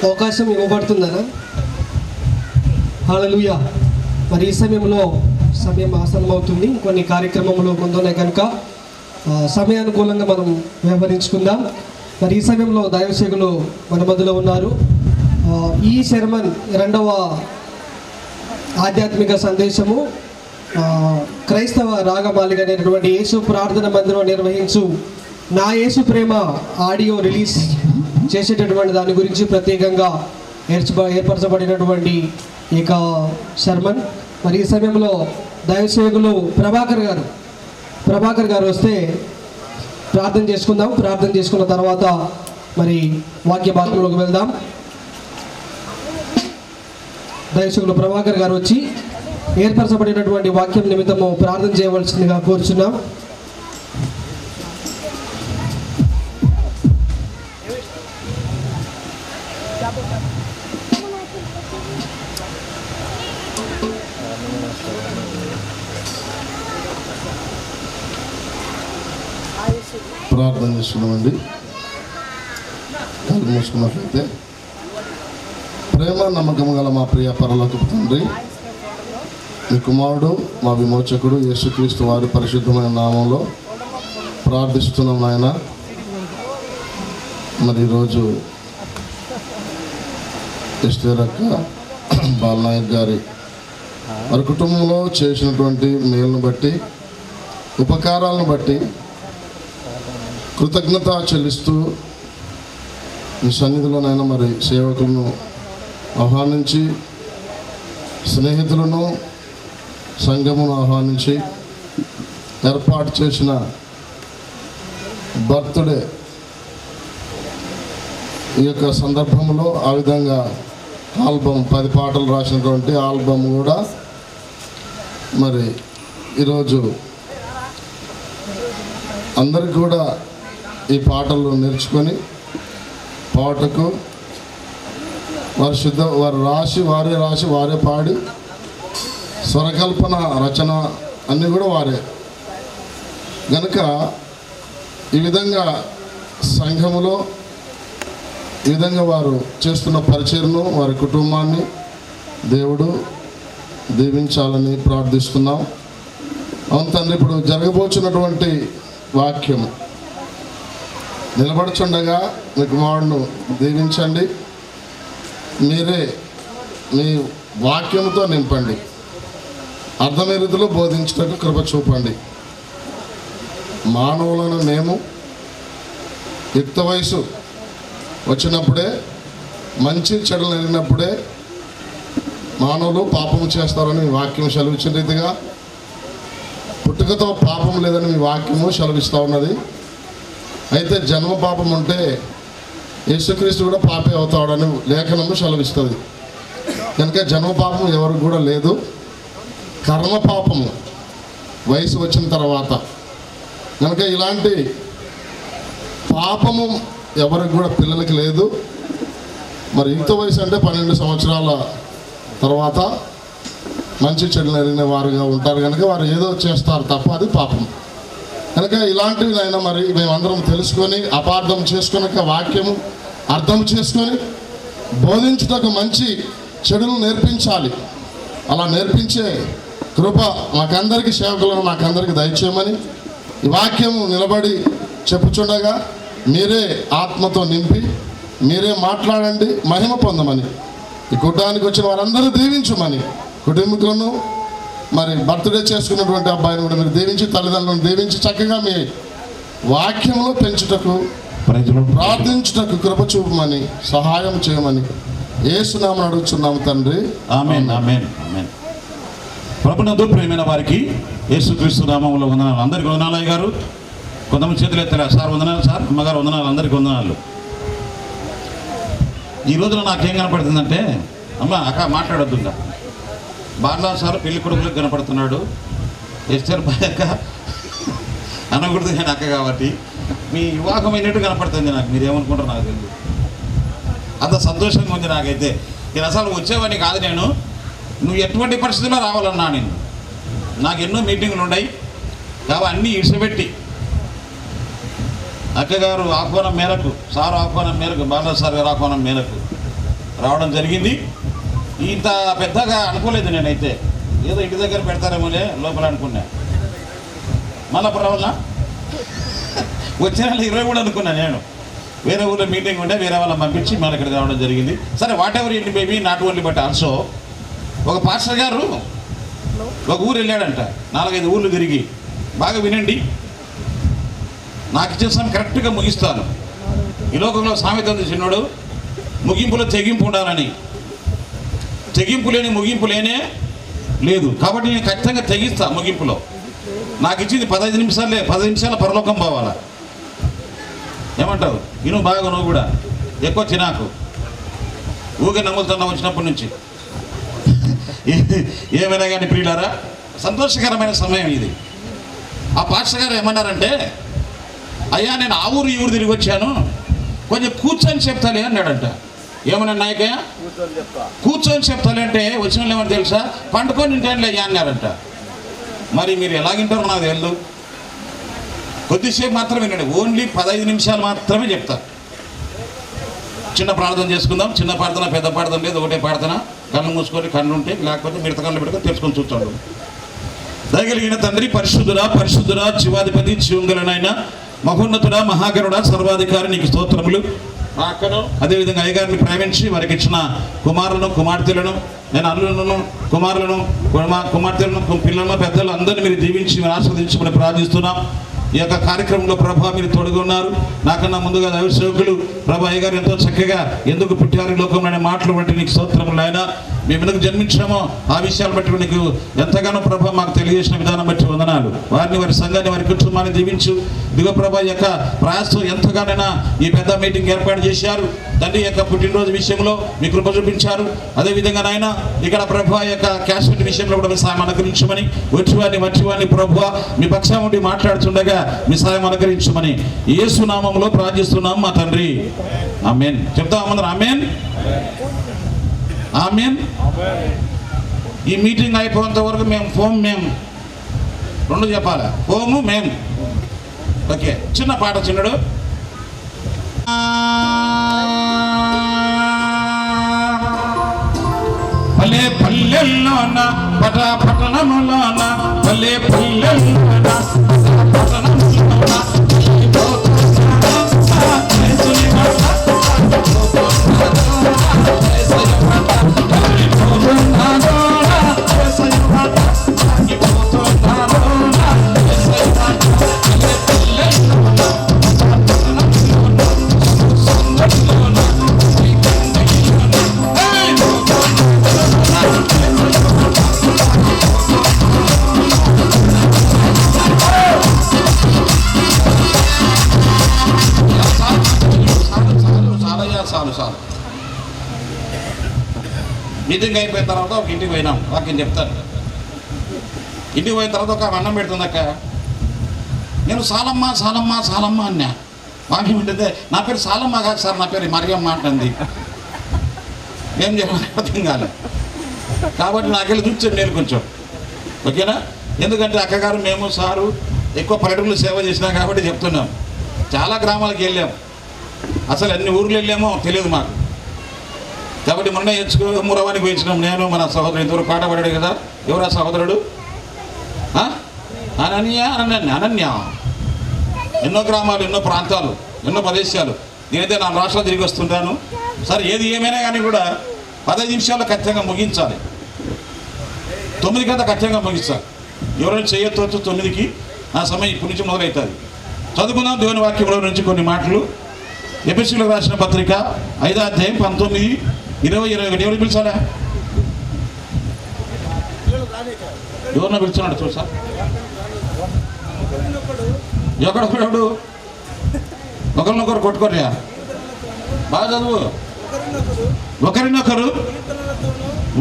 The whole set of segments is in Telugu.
అవకాశం ఇవ్వబడుతుందనా? హల్లెలూయా. మరి ఈ సమయం ఆసన్నమవుతుంది. కొన్ని కార్యక్రమంలో ముందున్నాయి కనుక సమయానుకూలంగా మనం వ్యవహరించుకుందాం. మరి ఈ సమయంలో దైవసేవకులు మన మధ్యలో ఉన్నారు. ఈ శర్మన్ 2వ ఆధ్యాత్మిక సందేశము క్రైస్తవ రాగమాలిక అనేటువంటి యేసు ప్రార్థన మందిరం నిర్వహించు నా యేసు ప్రేమ ఆడియో రిలీజ్ చేసేటటువంటి దాని గురించి ప్రత్యేకంగా ఏర్పరచబడినటువంటి ఇక శర్మన్. మరి ఈ సమయంలో దైవసేవకులు ప్రభాకర్ గారు వస్తే ప్రార్థన చేసుకుందాం. ప్రార్థన చేసుకున్న తర్వాత మరి వాక్య భాగంలోకి వెళ్దాం. దైవసేవకులు ప్రభాకర్ గారు వచ్చి ఏర్పరచబడినటువంటి వాక్యం నిమిత్తము ప్రార్థన చేయవలసిందిగా కోరుచున్నాం. ప్రార్థన చేస్తున్నామండి. కళ్ళు మూసుకున్నట్లయితే, ప్రేమ నమ్మకము గల మా ప్రియ పరలోకపు తండ్రి, మీ కుమారుడు మా విమోచకుడు యేసుక్రీస్తు వారి పరిశుద్ధమైన నామంలో ప్రార్థిస్తున్నాం నాయన. మరి ఈరోజు ఎస్టర్ అక్క బాలనాయక్ గారి వారి కుటుంబంలో చేసినటువంటి మేలును బట్టి, ఉపకారాలను బట్టి కృతజ్ఞత చెల్లిస్తూ మీ సన్నిధిలోనైనా మరి సేవకులను ఆహ్వానించి, స్నేహితులను సంఘమును ఆహ్వానించి ఏర్పాటు చేసిన బర్త్డే ఈ యొక్క సందర్భంలో ఆ విధంగా ఆల్బమ్ 10 పాటలు రాసినటువంటి ఆల్బమ్ కూడా మరి ఈరోజు అందరికి కూడా ఈ పాటలు నేర్చుకొని పాటకు వారు రాసి వారే పాడి స్వరకల్పన రచన అన్నీ కూడా వారే గనుక ఈ విధంగా సంఘములో ఈ విధంగా వారు చేస్తున్న పరిచర్ను వారి కుటుంబాన్ని దేవుడు దీవించాలని ప్రార్థిస్తున్నాం. అవును తండ్రి, ఇప్పుడు జరగబోచున్నటువంటి వాక్యం నిలబడుచుండగా మీ కుమారుడును దీవించండి. మీరే మీ వాక్యంతో నింపండి. అర్థమయ్యే రీతిలో బోధించడానికి కృప చూపండి. మానవులను మేము యుక్త వయసు వచ్చినప్పుడే, మంచి చెడులు ఎరిగినప్పుడే మానవులు పాపము చేస్తారని మీ వాక్యం సెలవిచ్చిన రీతిగా పుట్టుకతో పాపం లేదని మీ వాక్యము సెలవిస్తూ ఉన్నది. అయితే జన్మ పాపం ఉంటే యేసుక్రీస్తు కూడా పాపే అవుతాడని లేఖనము సెలవిస్తుంది. కనుక జన్మ పాపం ఎవరికి కూడా లేదు. కర్మ పాపము వయసు వచ్చిన తర్వాత కనుక ఇలాంటి పాపము ఎవరికి కూడా పిల్లలకి లేదు. మరి యుక్త వయసు అంటే 12 సంవత్సరాల తర్వాత మంచి చెడులు ఎరిగిన వారుగా ఉంటారు కనుక వారు ఏదో చేస్తారు తప్ప అది పాపం. కనుక ఇలాంటివి అయినా మరి మేమందరం తెలుసుకొని అపార్థం చేసుకున్నాక వాక్యము అర్థం చేసుకొని బోధించుటకు మంచి చెడులు నేర్పించాలి. అలా నేర్పించే కృప మాకందరికీ, సేవకులను మాకందరికీ దయచేయమని ఈ వాక్యము నిలబడి చెప్పుచుండగా మీరే ఆత్మతో నింపి మీరే మాట్లాడండి, మహిమ పొందమని, ఈ కూటానికి వచ్చిన వారందరూ దీవించమని, కుటుంబీకులను మరి బర్త్డే చేసుకున్నటువంటి అబ్బాయిని కూడా మీరు దీవించి, తల్లిదండ్రులను దీవించి చక్కగా మీ వాక్యంలో పెంచుటకు ప్రార్థించుటకు కృప చూపమని, సహాయం చేయమని యేసునామమున అడుగుచున్నాము తండ్రి. ఆమేన్ ఆమేన్ ఆమేన్. ప్రభునందు ప్రియమైన వారికి యేసుక్రీస్తు నామములో వందనాలు. అందరికీ వందనాలు. అయ్య గారు కొంతమంది చేతులు ఎత్తారా? సార్ వందనాలు, సార్ అమ్మగారు వందనాలు, అందరికీ వందనాలు. ఈ రోజున నాకేం కనపడుతుందంటే, అమ్మ అక్క మాట్లాడొద్దు, ఇంకా బార్లా సార్ పెళ్లి కొడుకులకు కనపడుతున్నాడు. ఎస్టర్ అక్క అనకూడదు కానీ అక్క కాబట్టి మీ వివాహమైనట్టు కనపడుతుంది నాకు. మీరేమనుకుంటారు నాకు తెలియదు. అంత సంతోషంగా ఉంది నాకైతే. నేను అసలు వచ్చేవాడిని కాదు. నువ్వు ఎటువంటి పరిస్థితుల్లో రావాలన్నా నాకు ఎన్నో మీటింగులు ఉన్నాయి కాబట్టి అన్నీ ఇడిచిపెట్టి అక్కగారు ఆహ్వానం మేరకు, సార్ ఆహ్వానం మేరకు, బాలా సార్ గారు ఆహ్వానం మేరకు రావడం జరిగింది. ఇంత పెద్దగా అనుకోలేదు నేనైతే, ఏదో ఇంటి దగ్గర పెడతారేమోలే లోపల అనుకున్నా. మళ్ళీ రావాల వచ్చే నెల 20 కూడా అనుకున్నా నేను. వేరే ఊళ్ళో మీటింగ్ ఉంటే వేరే వాళ్ళని పంపించి మన ఇక్కడికి రావడం జరిగింది. సరే, what ever it maybe, not only but also. ఒక పాస్టర్ గారు ఒక ఊరు వెళ్ళాడంట, 4-5 ఊర్లు తిరిగి. బాగా వినండి, నాకు ఇచ్చిన సమయం కరెక్ట్గా ముగిస్తాను. ఈ లోకంలో సామెత ఉంది చిన్నోడు, ముగింపులో తెగింపు ఉండాలని. తెగింపు లేని ముగింపు లేనే లేదు. కాబట్టి నేను ఖచ్చితంగా తెగిస్తా ముగింపులో. నాకు ఇచ్చింది 15 నిమిషాలే, 10 నిమిషాల పరలోకం పోవాలా. ఏమంటావు? నువ్వు బాగా, నువ్వు కూడా ఎక్కువ తినాకు, ఊగే నమ్ములుతున్నా వచ్చినప్పటి నుంచి. ఏమైనా కానీ ప్రియులారా, సంతోషకరమైన సమయం ఇది. ఆ పాస్టర్ గారు ఏమన్నారంటే, అయ్యా నేను ఆ ఊరు ఈ ఊరు తిరిగి వచ్చాను, కొంచెం కూర్చొని చెప్తాలే అన్నాడంట. ఏమన్నా నాయకయ్య, కూర్చొని చెప్తాలే అంటే వచ్చిన వాళ్ళు ఏమని తెలుసా, పండుకొని తింటానులే అయ్యా అన్నారంట. మరి మీరు ఎలాగింటారో నాకు తెలియదు. కొద్దిసేపు మాత్రమే వినండి, ఓన్లీ 15 నిమిషాలు మాత్రమే చెప్తారు. చిన్న ప్రార్థన చేసుకుందాం. చిన్న ప్రార్థన, పెద్ద ప్రార్థన లేదు, ఒకటే ప్రార్థన. కళ్ళు మూసుకొని, కళ్ళు ఉంటే, లేకపోతే మిడత కళ్ళు పెట్టుకొని తెలుసుకొని చూస్తాడు. దయగలిగిన తండ్రి, పరిశుద్ధుడా పరిశుద్ధుడా, జీవాధిపతి, జీవంగలనైన మహోన్నతుడా, మహాగరుడా, సర్వాధికారి, నీకు స్తోత్రములు. మా అక్కను అదేవిధంగా అయ్యగారిని ప్రేమించి వారికి ఇచ్చిన కుమారులను, కుమార్తెలను, నేను అల్లులను, కుమారులను, కుమార్తెలను, పిల్లలను, పెద్దలు అందరినీ మీరు దీవించి, మీరు ఆస్వాదించమని ప్రార్థిస్తున్నాం. ఈ యొక్క కార్యక్రమంలో ప్రభా మీరు తోడుగున్నారు. నాకన్నా ముందుగా దైవ సేవకులు ప్రభా అయ్యగారు ఎంతో చక్కగా ఎందుకు పుట్టారు లోకంలో అనే మాటలు బట్టి నీకు స్తోత్రములు ఆయన. మేము ఎందుకు జన్మించామో ఆ విషయాలు బట్టి నీకు ఎంతగానో ప్రభా మాకు తెలియజేసిన విధానం బట్టి వందనాలు. వారిని, వారి సంఘాన్ని, వారి కుటుంబాన్ని దీవించు. దిగో ప్రభా యొక్క ప్రయాసం ఎంతగానైనా ఈ పెద్ద మీటింగ్ ఏర్పాటు చేశారు. తండ్రి యొక్క పుట్టినరోజు విషయంలో మీ కృప చూపించారు. అదేవిధంగా నాయన ఇక్కడ ప్రభా యొక్క క్యాసెట్ విషయంలో కూడా మీ సాయం అనుగ్రహించమని, వచ్చివారిని ప్రభా మీ పక్షం ఉండి మాట్లాడుతుండగా మీ సాయం అనుగ్రహించమని యేసు నామములో ప్రార్థిస్తున్నాం మా తండ్రి. ఆమేన్. చెప్తాం అందరూ ఆమేన్, ఆమేన్. ఈ మీటింగ్ అయిపోయేంత వరకు మేము రెండు చెప్పాలి, హోము మేము. ఓకే, చిన్న పాట చిన్నడు. పల్లె పల్లెల్లోన పట్టణములోన, పల్లె పల్లెల్లోన పట్టణములోన చాలు. మీటింగ్ అయిపోయిన తర్వాత ఒక ఇంటికి పోయినాం, వాక్యం చెప్తాను. ఇంటికి పోయిన తర్వాత ఒక అన్నం పెడుతుంది అక్క. నేను సాలమ్మ అన్నా. వాక్యం వింటే నా పేరు సాలమ్మ కాదు సార్, నా పేరు మరియమ్మ అంటుంది. ఏం చేయాలి అర్థం కాలే. కాబట్టి నాకెళ్ళి చూపించండి నేను కొంచెం, ఓకేనా? ఎందుకంటే అక్కగారు, మేము సారు ఎక్కువ పర్యటనలు సేవ చేసినాం కాబట్టి చెప్తున్నాం. చాలా గ్రామాలకు వెళ్ళాం, అసలు ఎన్ని ఊర్లు వెళ్ళామో తెలియదు మాకు. కాబట్టి మొన్న మురవానికి పోయించినాం, నేను మన సహోదరుడు. ఇంతవరకు పాట పాడాడు కదా, ఎవరా సహోదరుడు? అనన్య. ఎన్నో గ్రామాలు, ఎన్నో ప్రాంతాలు, ఎన్నో ప్రదేశాలు. నేనైతే నా రాష్ట్రాలు తిరిగి వస్తుంటాను. సరే, ఏది ఏమైనా కానీ కూడా 15 నిమిషాల్లో ఖచ్చితంగా ముగించాలి. 9 కంటే ఖచ్చితంగా ముగించాలి. ఎవరైనా చేయొచ్చు 9కి. నా సమయం ఇప్పటి నుంచి మొదలవుతుంది. చదువుకుందాం దేవుని వాక్యంలో నుంచి కొన్ని మాటలు. ఎఫెసీయులకు రాసిన పత్రిక 5వ అధ్యాయం 19, 20, 21. ఎవరు పిలిచారా? ఎవరినో పిలుచున్నాడు చూసా. ఎక్కడొకడు ఒకరినొకరు కొట్టుకోర్యా. బాగా చదువు.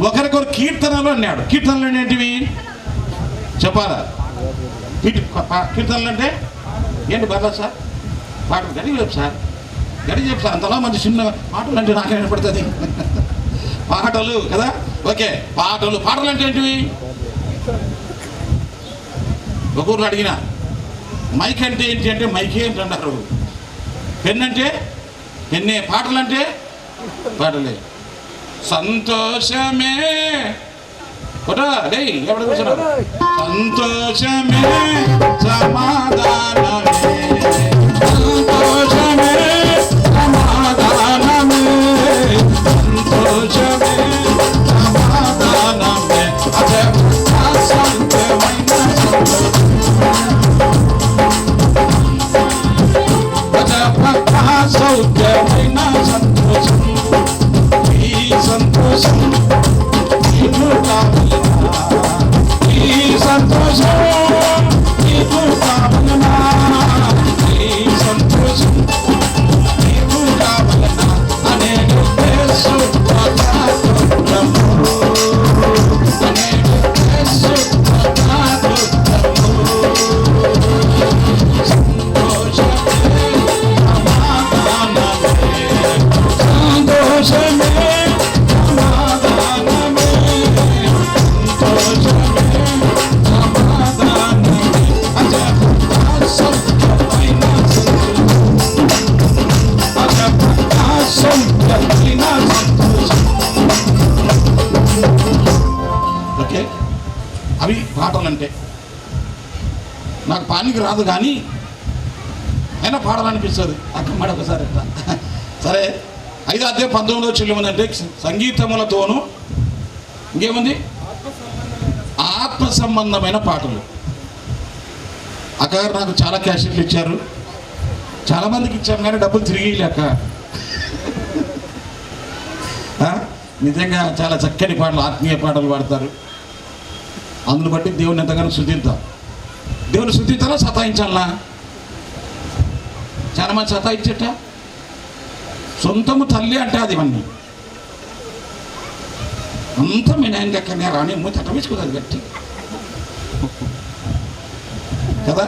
ఒకరికొకరు కీర్తనలు అన్నాడు. కీర్తనలు ఏంటివి చెప్పాలా? కీర్తనలు అంటే ఏంటి? బర్లా సార్ పాట గడి చెప్పు సార్, అంతలా మంచి చిన్న పాటలు అంటే నాకే వినపడుతుంది. పాటలు కదా, ఓకే. పాటలు అంటే ఏంటివి? ఒకరు అడిగిన మైక్ అంటే ఏంటి అంటే మైకే ఏంటి అన్నారు. పెన్ అంటే పెన్నే, పాటలు అంటే పాటలే. సంతోషమే కొట్టా డే ఎక్కడ కూర్చున్నారు సంతోషమే సమాధానమే సంతోషమే సమాధానమే సంతోషమే సమాధానమే అదే అసంతమైన సౌఖ్యమైన సంతోషం ఈ సంతోషం నీకు కావాలనా ఈ సంతోషం నీకు కావాలనా ఈ సంతోషం నీకు కావాలనా అనేక యేసు పదార్థము అనేక యేసు పదార్థము సంతోషమే సంతోషమే సమాధానమే సంతోషమే సమాధానమే అసంఖ్యమైన సంతోషం. ఓకే, అవి పాటలంటే నాకు పానికి రాదు కానీ అయినా పాడాలనిపిస్తుంది అక్కడ మాట ఒకసారి సరే. 5వ అధ్యాయం 19వ చెల్లుమందంటే సంగీతములతోనూ ఇంకేముంది ఆత్మ సంబంధమైన పాటలు. అక్కగారు నాకు చాలా క్యాసెట్లు ఇచ్చారు, చాలామందికి ఇచ్చాము కానీ డబ్బులు తిరిగి లేక నిజంగా చాలా చక్కని పాటలు ఆత్మీయ పాటలు పాడతారు. అందును బట్టి దేవుని ఎంతగానో శుద్ధిద్దాం. దేవుని శుద్ధించాలా సతాయించాలా? చాలా మంది సతాయించట సొంతము తల్లి అంటే అది ఇవన్నీ అంతా మీ నాయన ఎక్కడనే రాని తట్టవేసుకోదు గట్టి కదా.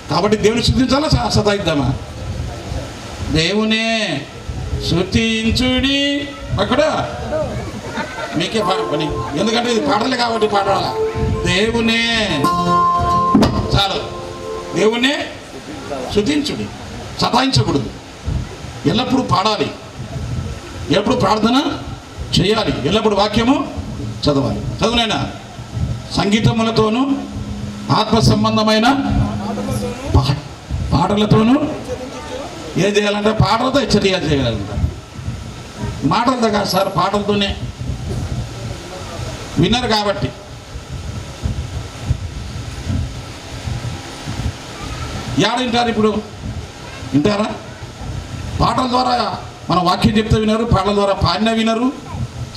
కాబట్టి దేవుని శుద్ధించాలా సతాయిద్దామా? దేవునే శుద్ధించుడి అక్కడ మీకే పని, ఎందుకంటే ఇది పాడలే కాబట్టి పాడాలా. దేవునే చాలు, దేవునే శుద్ధించుడి, సతాయించకూడదు. ఎల్లప్పుడూ పాడాలి, ఎప్పుడు ప్రార్థన చేయాలి, ఎల్లప్పుడు వాక్యము చదవాలి. చదువునైనా సంగీతములతోనూ ఆత్మ సంబంధమైన పాటలతోనూ ఏం చేయాలంటే పాటలతో హెచ్చరిక చేయాలంట. మాటలతో కాదు సార్, పాటలతోనే. విన్నారు కాబట్టి వింటారు ఇప్పుడు వింటారా? పాటల ద్వారా మన వాక్యం చెప్తే వినరు, పాటల ద్వారా పాడిన వినరు.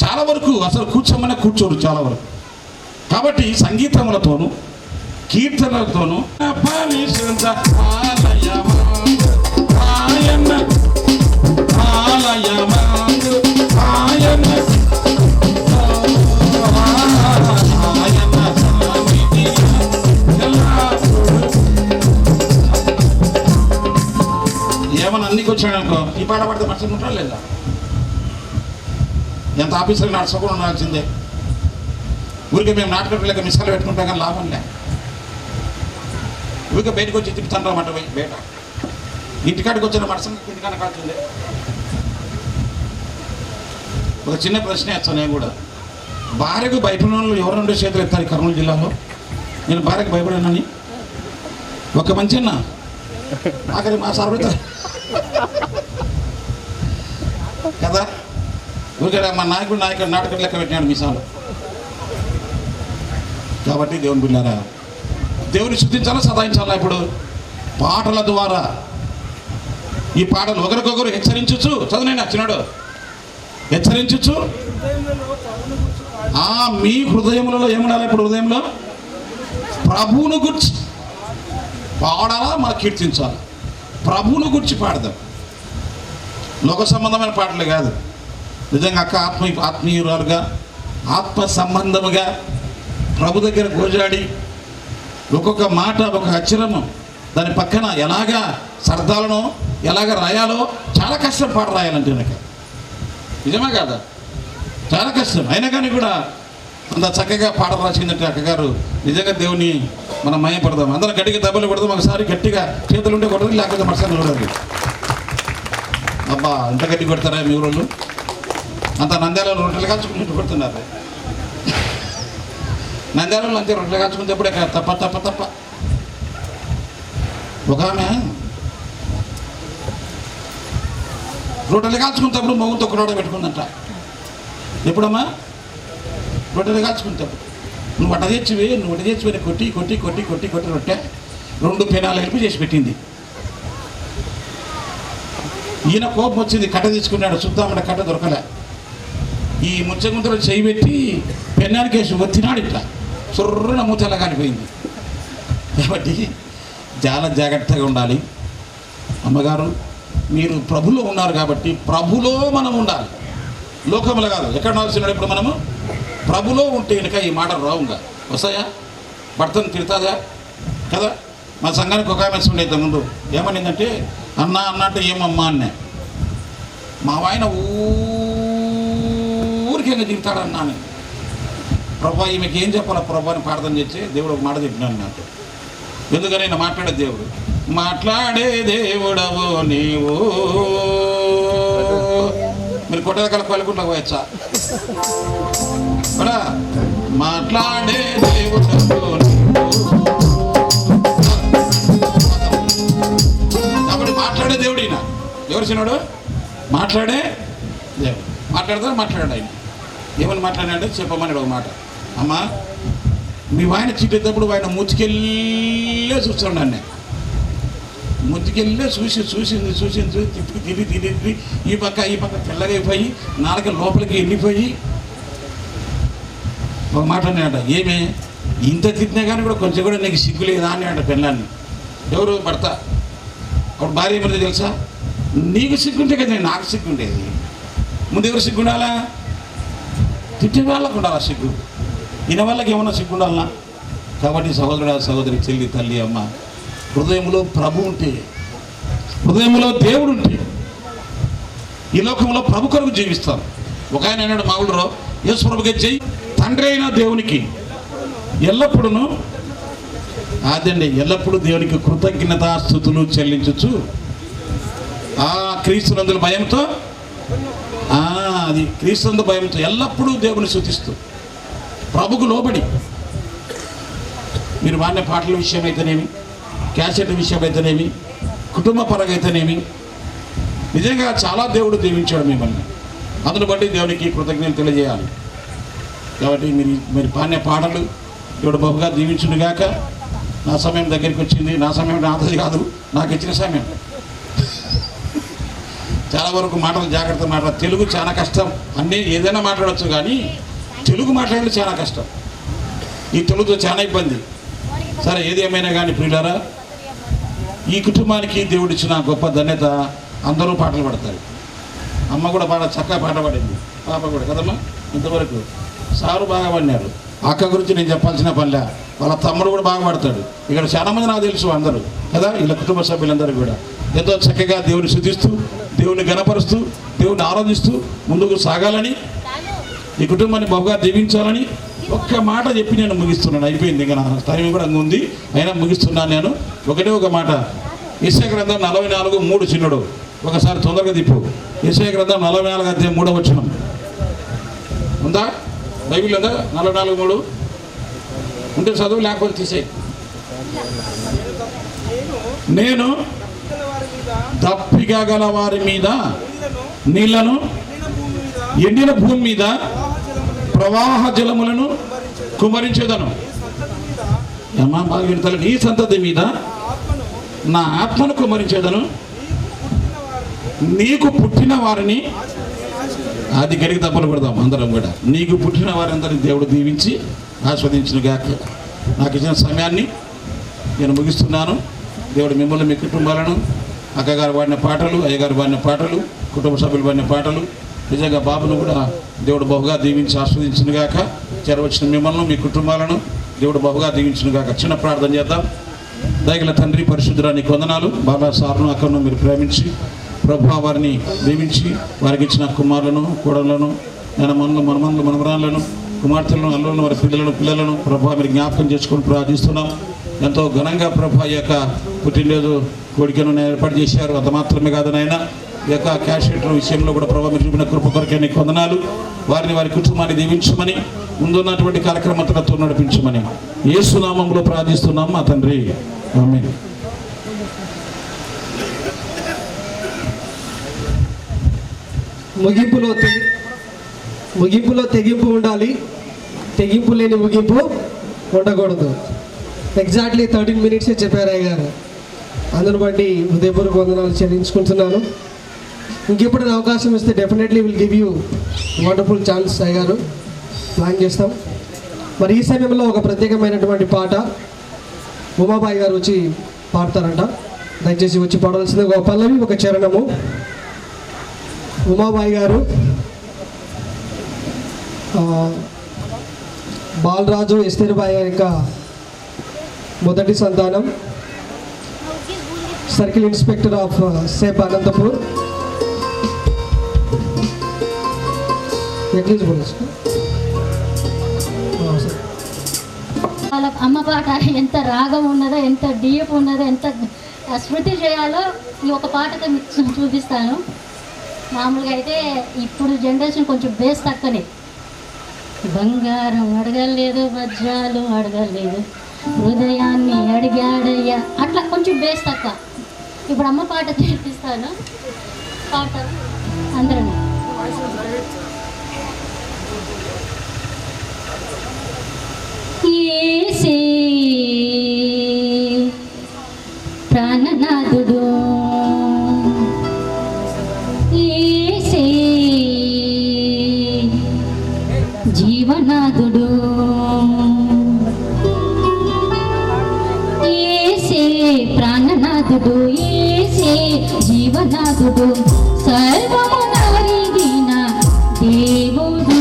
చాలా వరకు అసలు కూర్చోమనే కూర్చోరు చాలా వరకు. కాబట్టి సంగీతములతోనూ కీర్తనలతోనూ ఏమన్నా అన్నికి వచ్చాడనుకో ఈ పాట పడితే మంచిగా ఉంటారా లేదా? ఎంత ఆఫీసర్కి నడుచుకుండా ఉండాల్సిందే. ఊరికే మేము నాటకం లేక మిస్సాలు పెట్టుకుంటాం కానీ లాభం లే. ఊరికే బయటకు వచ్చి తిప్పుతాంటామంట బయట. ఇంటికాడికి వచ్చిన మనసు ఇంటికన్నా కాల్చిందే. ఒక చిన్న ప్రశ్న వేస్తాను నేను కూడా. భార్యకు భయపడిన వాళ్ళు ఎవరుండే చేతులు ఎత్తారు ఈ కర్నూలు జిల్లాలో? నేను భార్యకు భయపడానని ఒక మంచి అన్న ఆఖరి మా సర్వత కదా. ఊరికే మా నాయకుడు నాటకం లెక్క పెట్టినాడు మీసాలు. కాబట్టి దేవుని బిడ్డారా, దేవుని శుద్ధించాలా సదాయించాలా? ఇప్పుడు పాటల ద్వారా ఈ పాటలు ఒకరికొకరు హెచ్చరించచ్చు. చదువునైనా చిన్నాడు హెచ్చరించచ్చు. మీ హృదయములలో ఏముండాలి? ఇప్పుడు హృదయంలో ప్రభువును గుర్చి పాడాలా, మనం కీర్తించాలి. ప్రభువును గుర్చి పాడదాం. లోక సంబంధమైన పాటలు కాదు. నిజంగా అక్క ఆత్మీయురాలుగా ఆత్మ సంబంధముగా ప్రభు దగ్గర గోజాడి ఒక్కొక్క మాట ఒక అక్షరము దాని పక్కన ఎలాగా సర్దాలనో ఎలాగ రాయాలో చాలా కష్టం పాట రాయాలంటే నాకు. నిజమే కాదా? చాలా కష్టం. అయినా కానీ కూడా అంత చక్కగా పాట రాసిందంటే అక్కగారు నిజంగా దేవుని మనం మయపడదాం. అందరం గట్టిగా దెబ్బలు కొడదాం. ఒకసారి గట్టిగా చేతులు ఉంటే కొడదు, లేకపోతే మరుసటి చూడాలి. అబ్బా ఇంత గట్టి కొడతారా మీ ఊరోళ్ళు? అంత నంద్యాలలో రొట్టెలు కాల్చుకుని కొడుతున్నారు. నంద్యాలలో అంతే రొట్టెలు కాల్చుకునేటప్పుడే తప్ప తప్ప తప్ప. ఒక ఆమె రొట్టెలు కాల్చుకునేటప్పుడు మొగుతో కురాడ పెట్టుకుందంట. ఎప్పుడమ్మా? రొట్టెలు కాల్చుకుంటావు. నువ్వు అట్ట తెచ్చివి, నువ్వు అట్ట తెచ్చిపోయి కొట్టి కొట్టి కొట్టి కొట్టి కొట్టి రొట్టె 2 పెనాలు హెల్ప్ చేసి పెట్టింది. ఈయన కోపం వచ్చింది, కట్ట తీసుకున్నాడు. చూద్దామంటే కట్ట దొరకలే. ఈ ముచ్చగుంతలో చేయి పెట్టి పెన్నానికి వేసి ఒత్తినాడు. ఇట్లా సుర్రున మూతలా కాలిపోయింది. కాబట్టి చాలా జాగ్రత్తగా ఉండాలి. అమ్మగారు, మీరు ప్రభులో ఉన్నారు కాబట్టి ప్రభులో మనం ఉండాలి, లోకంలో కాదు. ఎక్కడ ఉండాల్సిన ఇప్పుడు మనము ప్రభులో ఉంటే కనుక ఈ మాటలు రావుగా వస్తాయా? భర్తను తిడతాదా కదా? మా సంఘానికి ఒక ఆమె ఉండేది ముందు ఏమనిందంటే, అన్నా అన్నట్టు ఏమమ్మా అన్నా. మా ఆయన ఊరికే తిడతాడన్నా. ప్రభా ఈమెకి ఏం చెప్పాలా ప్రభా అని ప్రార్థన చేస్తే దేవుడు ఒక మాట చెప్పినాను నాకు. ఎందుకని నేను మాట్లాడే దేవుడు, మాట్లాడే దేవుడవు నీవు. మీరు కొట్టద కల పలుకుంటా పోయచ్చా? మాట్లాడే దేవుడవు నీవు. కాబట్టి మాట్లాడే దేవుడు ఈయన. ఎవరు చిన్నాడు? మాట్లాడే దేవుడు. మాట్లాడతారు, మాట్లాడాడు ఆయన. ఏమని మాట్లాడాడంటే చెప్పమన్నాడు ఒక మాట. అమ్మా, మీ ఆయన చిట్టేటప్పుడు ఆయన ముచ్చుకెళ్ళే చూస్తున్నాడు. అన్నీ ముచ్చుకెళ్ళే చూసింది తిరిగి ఈ పక్క తెల్లగా అయిపోయి నాలుక లోపలికి వెళ్ళిపోయి ఒక మాట అన్నాడ. ఏమే ఇంత తిట్టినా కానీ కూడా కొంచెం కూడా నీకు సిగ్గు లేదా అని అంట పిల్లాన్ని. ఎవరు? భర్త. అప్పుడు భార్య ఏమన్నది తెలుసా? నీకు సిగ్గుంటే కదా నాకు సిగ్గుండేది. ముందు ఎవరు సిగ్గుండాలా? తిట్టే వాళ్ళకు ఉండాలా సిగ్గు. ఈయన వాళ్ళకి ఏమన్నా సిగ్గు ఉండాలన్నా? కాబట్టి సహోదరుడు, సహోదరి, చెల్లి, తల్లి, అమ్మ, హృదయంలో ప్రభు ఉంటే, హృదయంలో దేవుడు ఉంటే ఈ లోకంలో ప్రభు కొరకు జీవిస్తారు. ఒక ఆయన అన్నాడు మా ఊళ్ళో, యేసు ప్రభుకే జై. తండ్రి అయిన దేవునికి ఎల్లప్పుడూ అదండి, ఎల్లప్పుడూ దేవునికి కృతజ్ఞతాస్తుతులు చెల్లించచ్చు. క్రీస్తునందుల భయంతో, అది క్రీస్తునందు భయంతో ఎల్లప్పుడూ దేవుని స్తుతిస్తూ ప్రభుకు లోబడి మీరు వాడిన పాటల విషయం అయితేనేమి, క్యాసెట్ విషయం అయితేనేమి, కుటుంబ పరంగా అయితేనేమి, నిజంగా చాలా దేవుడు దీవించాడు మిమ్మల్ని. అందును బట్టి దేవునికి కృతజ్ఞతలు తెలియజేయాలి. కాబట్టి మీరు పాడిన పాటలు దేవుడు బహుగా దీవించునుగాక. నా సమయం దగ్గరికి వచ్చింది. నా సమయం నాది కాదు, నాకు ఇచ్చిన సమయం. చాలా వరకు మాటలు జాగ్రత్త మాట్లాడాలి. తెలుగు చాలా కష్టం. అన్నీ ఏదైనా మాట్లాడచ్చు, కానీ తెలుగు మాట్లాడడం చాలా కష్టం. ఈ తెలుగుతో చాలా ఇబ్బంది. సరే, ఏది ఏమైనా కానీ ప్రియులారా, ఈ కుటుంబానికి దేవుడు ఇచ్చిన గొప్ప ధన్యత. అందరూ పాటలు పాడతారు. అమ్మ కూడా చక్కగా పాట పాడింది, పాప కూడా కదమ్మా. ఇంతవరకు సారు బాగా పాడినారు. అక్క గురించి నేను చెప్పాల్సిన పనిలే. వాళ్ళ తమ్ముడు కూడా బాగా పాడతాడు. ఇక్కడ చాలామంది నాకు తెలుసు అందరూ కదా. ఇలా కుటుంబ సభ్యులందరూ కూడా ఎంతో చక్కగా దేవుని స్తుతిస్తూ, దేవుని గణపరుస్తూ, దేవుని ఆరాధిస్తూ ముందుకు సాగాలని, ఈ కుటుంబాన్ని బహుగా దీవించాలని ఒక్క మాట చెప్పి నేను ముగిస్తున్నాను. అయిపోయింది, ఇంకా నా టైం కూడా ఉంది, అయినా ముగిస్తున్నాను నేను. ఒకటే ఒక మాట. యెషయా గ్రంథం 44:3 చిన్నడు, ఒకసారి తొందరగా తిప్పు. యెషయా గ్రంథం 44:3 వచనం ఉందా? బైబిల్ ఉందా? 44:3 ఉంటే చదువు, లేకపోతే తీసేయి. నేను దప్పిక గల వారి మీద నీళ్లను, ఎండిన భూమి మీద ప్రవాహ జలములను కుమరించేదను. అమ్మా బాగా విడతలు. నీ సంతతి మీద నా ఆత్మను కుమరించేదను. నీకు పుట్టిన వారిని, అది గడికి తప్పలు పడదాం అందరం కూడా. నీకు పుట్టిన వారందరినీ దేవుడు దీవించి ఆస్వాదించునుగాక. నాకు ఇచ్చిన సమయాన్ని నేను ముగిస్తున్నాను. దేవుడు మిమ్మల్ని, మీ కుటుంబాలను, అక్కగారు పాడిన పాటలు, అయ్యగారు పాడిన పాటలు, కుటుంబ సభ్యులు పాడిన పాటలు, నిజంగా బాబును కూడా దేవుడు బహుగా దీవించి ఆస్వాదించునుగాక. చేరవచ్చిన మిమ్మల్ని, మీ కుటుంబాలను దేవుడు బహుగా దీవించునుగాక. చిన్న ప్రార్థన చేద్దాం. దయగల తండ్రి, పరిశుద్ధుడా, నీకు వందనాలు. బాబా సారును, అక్కను మీరు ప్రేమించి ప్రభు వారిని దీవించి వారికి ఇచ్చిన కుమారులను, కోడళ్లను, మనమన్లు, మనమరాళ్ళను, కుమార్తెలను, అల్లులను, వారి పిల్లలను ప్రభు మీరు జ్ఞాపకం చేసుకొని ప్రార్థిస్తున్నాం. ఎంతో ఘనంగా ప్రభు యొక్క పుట్టినరోజు కోడికను ఏర్పాటు చేశారు. అంత మాత్రమే కాదు నాయన, ఈ యొక్క క్యాషెటర్ విషయంలో కూడా ప్రభావ మీరు చూపిన కృప కొరకే నీకు వందనాలు. వారిని వారి కుటుంబాన్ని దీవించమని, ముందున్నటువంటి కార్యక్రమంతో నడిపించమని యేసు నామములో ప్రార్థిస్తున్నాం మా తండ్రి, ఆమేన్. ముగింపులో తెగింపు ఉండాలి, తెగింపు లేని ముగింపు ఉండకూడదు. ఎగ్జాక్ట్లీ 13 minutes చెప్పారు అయ్య గారు. అందును బట్టి హృదయపూర్వక వందనాలు చెల్లించుకుంటున్నాను. ఇంకెప్పుడైనా అవకాశం ఇస్తే definitely will give you wonderful chance అయ్య గారు, ప్లాన్ చేస్తాం. మరి ఈ సమయంలో ఒక ప్రత్యేకమైనటువంటి పాట ఉమాబాయి గారు వచ్చి పాడతారంట. దయచేసి వచ్చి పాడవలసింది ఒక పల్లవి, ఒక చరణము. ఉమాబాయి గారు బాలరాజు ఎస్తేరుబాయి యొక్క మొదటి సంతానం, సర్కిల్ ఇన్స్పెక్టర్ ఆఫ్ సేప్ అనంతపూర్. వాళ్ళ అమ్మ పాట ఎంత రాగం ఉన్నదో, ఎంత డీప్ ఉన్నదో, ఎంత స్మృతి చేయాలో ఈ ఒక పాటతో మీకు చూపిస్తాను. మామూలుగా అయితే ఇప్పుడు జనరేషన్ కొంచెం బేస్ తక్కువనే. బంగారం అడగలేదు, వజ్రాలు అడగలేదు, హృదయాన్ని అడిగాడయ్యా, అట్లా కొంచెం బేస్ తక్కువ. ఇప్పుడు అమ్మ పాట చేపిస్తాను, పాట అందరం. యేసే ప్రాణనాథుడు, యేసే జీవనాథుడు, యేసే ప్రాణనాథుడు, యేసే జీవనాథుడు, సర్వము నరిగిన దేవుడు.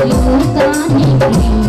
You're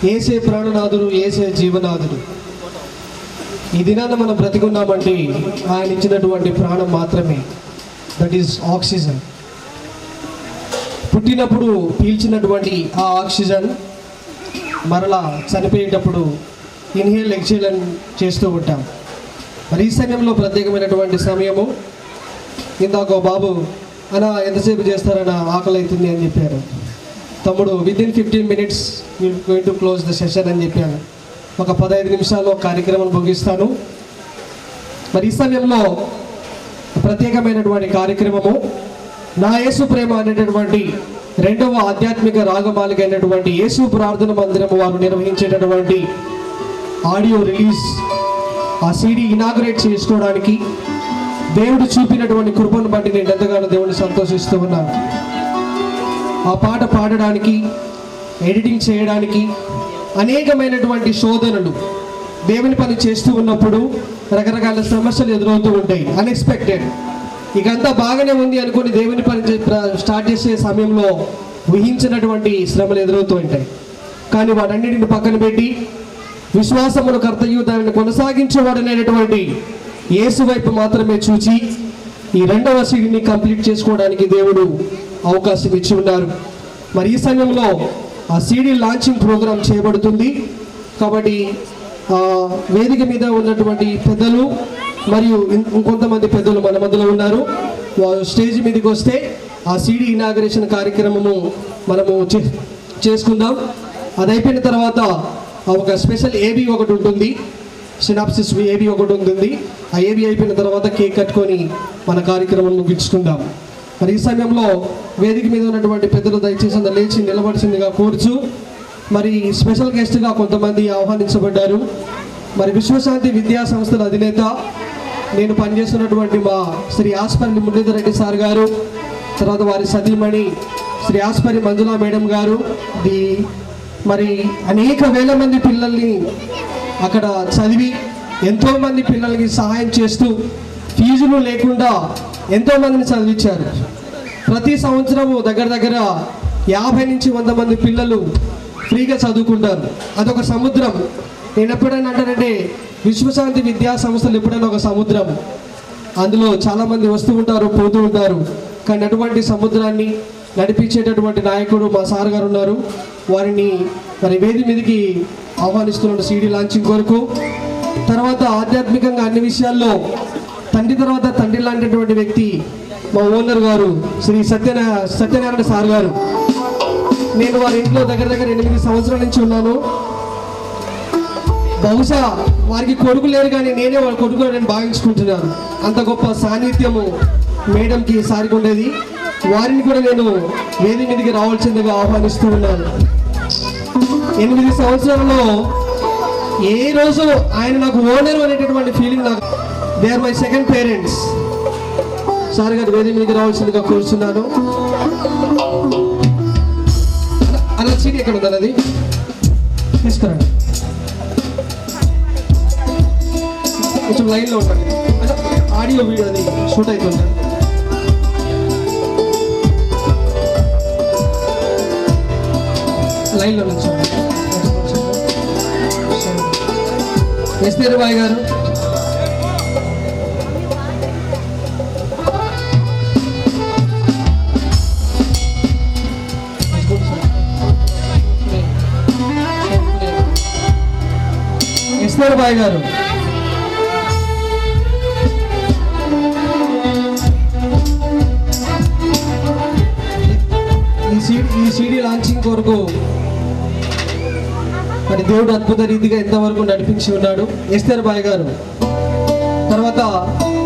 ఏసే ప్రాణనాథుడు, ఏసే జీవనాథుడు. ఈ దినాన మనం బ్రతికున్నామంటే ఆయన ఇచ్చినటువంటి ప్రాణం మాత్రమే, దట్ ఈస్ ఆక్సిజన్. పుట్టినప్పుడు పీల్చినటువంటి ఆ ఆక్సిజన్ మరలా చనిపోయేటప్పుడు ఇన్హేల్ ఎక్సేల్ చేస్తూ ఉంటాం. మరి ఈ సమయంలో ప్రత్యేకమైనటువంటి సమయము. ఇందాక బాబు అన్న ఎంతసేపు చేస్తారన్న ఆకలి అవుతుంది అని చెప్పారు. తమ్ముడు within 15 minutes going to close the session అని చెప్పాను. ఒక 15 నిమిషాల్లో కార్యక్రమం ముగిస్తాను. మరి ఈ సమయంలో ప్రత్యేకమైనటువంటి కార్యక్రమము నా యేసు ప్రేమ అనేటటువంటి 2వ ఆధ్యాత్మిక రాగమాలిక అయినటువంటి యేసు ప్రార్థన మందిరం వారు నిర్వహించేటటువంటి ఆడియో రిలీజ్, ఆ సీడీ ఇనాగ్రేట్ చేసుకోవడానికి దేవుడు చూపినటువంటి కృపను బట్టి నేను ఎంతగానో దేవుడిని సంతోషిస్తూ ఉన్నాను. ఆ పాట పాడడానికి, ఎడిటింగ్ చేయడానికి అనేకమైనటువంటి శోధనలు, దేవుని పని చేస్తూ ఉన్నప్పుడు రకరకాల సమస్యలు ఎదురవుతూ ఉంటాయి. అన్ఎక్స్పెక్టెడ్. ఇకంతా బాగానే ఉంది అనుకుని దేవుని పని స్టార్ట్ చేసే సమయంలో ఊహించినటువంటి శ్రమలు ఎదురవుతూ ఉంటాయి. కానీ వాటన్నిటిని పక్కన పెట్టి విశ్వాసమును కర్తయు దానిని కొనసాగించేవాడనేటువంటి యేసు వైపు మాత్రమే చూచి ఈ 2వ సీడీని కంప్లీట్ చేసుకోవడానికి దేవుడు అవకాశం ఇచ్చి ఉన్నారు. మరి ఈ సమయంలో ఆ సీడీ లాంచింగ్ ప్రోగ్రాం చేయబడుతుంది. కాబట్టి వేదిక మీద ఉన్నటువంటి పెద్దలు మరియు ఇంకొంతమంది పెద్దలు మన మధ్యలో ఉన్నారు. వారు స్టేజ్ మీదకి వస్తే ఆ సీడీ ఇనాగరేషన్ కార్యక్రమము మనము చేసుకుందాం. అది అయిపోయిన తర్వాత ఒక స్పెషల్ ఏబీ ఒకటి ఉంటుంది, సినాప్సిస్ ఏబీ ఒకటి ఉంటుంది. ఆ ఏబీ అయిపోయిన తర్వాత కేక్ కట్టుకొని మన కార్యక్రమం ముగించుకుందాం. మరి ఈ సమయంలో వేదిక మీద ఉన్నటువంటి పెద్దలు దయచేసి లేచి నిలబడిసిందిగా కోరుచు. మరి స్పెషల్ గెస్ట్గా కొంతమంది ఆహ్వానించబడ్డారు. మరి విశ్వశాంతి విద్యా సంస్థల అధినేత, నేను పనిచేస్తున్నటువంటి మా శ్రీ ఆస్పరి మురళీధర్ రెడ్డి సార్ గారు, తర్వాత వారి సతీమణి శ్రీ ఆస్పరి మంజులా మేడం గారు, మరి అనేక వేల మంది పిల్లల్ని అక్కడ చదివి ఎంతోమంది పిల్లలకి సహాయం చేస్తూ ఫీజులు లేకుండా ఎంతోమందిని చదివించారు. ప్రతి సంవత్సరము దగ్గర 50 నుంచి 100 మంది పిల్లలు ఫ్రీగా చదువుకుంటారు. అదొక సముద్రం. నేను ఎప్పుడైనా అంటానంటే విశ్వశాంతి విద్యా సంస్థలు ఎప్పుడైనా ఒక సముద్రం. అందులో చాలామంది వస్తూ ఉంటారు, పోతూ ఉంటారు. కానీ అటువంటి సముద్రాన్ని నడిపించేటటువంటి నాయకుడు మా సార్ గారు ఉన్నారు. వారిని మరి వేది మీదకి ఆహ్వానిస్తున్న సీడీ లాంచింగ్ కొరకు. తర్వాత ఆధ్యాత్మికంగా అన్ని విషయాల్లో తండ్రి తర్వాత తండ్రి లాంటిటువంటి వ్యక్తి మా ఓనర్ గారు శ్రీ సత్యనారాయణ సార్ గారు. నేను వారి ఇంట్లో దగ్గర 8 సంవత్సరాల నుంచి ఉన్నాను. బహుశా వారికి కొడుకు లేరు, కానీ నేనే వాళ్ళ కొడుకుని నేను భావించుకుంటున్నాను. అంత గొప్ప సాన్నిధ్యము మేడంకి సారికి ఉండేది. వారిని కూడా నేను వేది మీదకి రావాల్సిందిగా ఆహ్వానిస్తూ ఉన్నాను. 8 సంవత్సరాలలో ఏ రోజు ఆయన నాకు ఓనర్ అనేటటువంటి ఫీలింగ్ నాకు. They are my second parents. Sir గారు వేది మీదకి రావాల్సిందిగా కోరుతున్నాను. అలా సీట్ ఎక్కడ ఉందని అది తీసుకురండి. కొంచెం లైన్లో ఉండండి. ఆడియో వీడియో అది షూట్ అవుతుంది. లైన్లో నుంచి ఎస్పీ బాయ్ గారు, ఎస్పీ బాయ్ గారు, ఈ సీడీ లాంచింగ్ కొరకు మరి దేవుడు అద్భుత రీతిగా ఎంతవరకు నడిపించి ఉన్నాడు. ఎస్తేర్ బాయ్ గారు, తర్వాత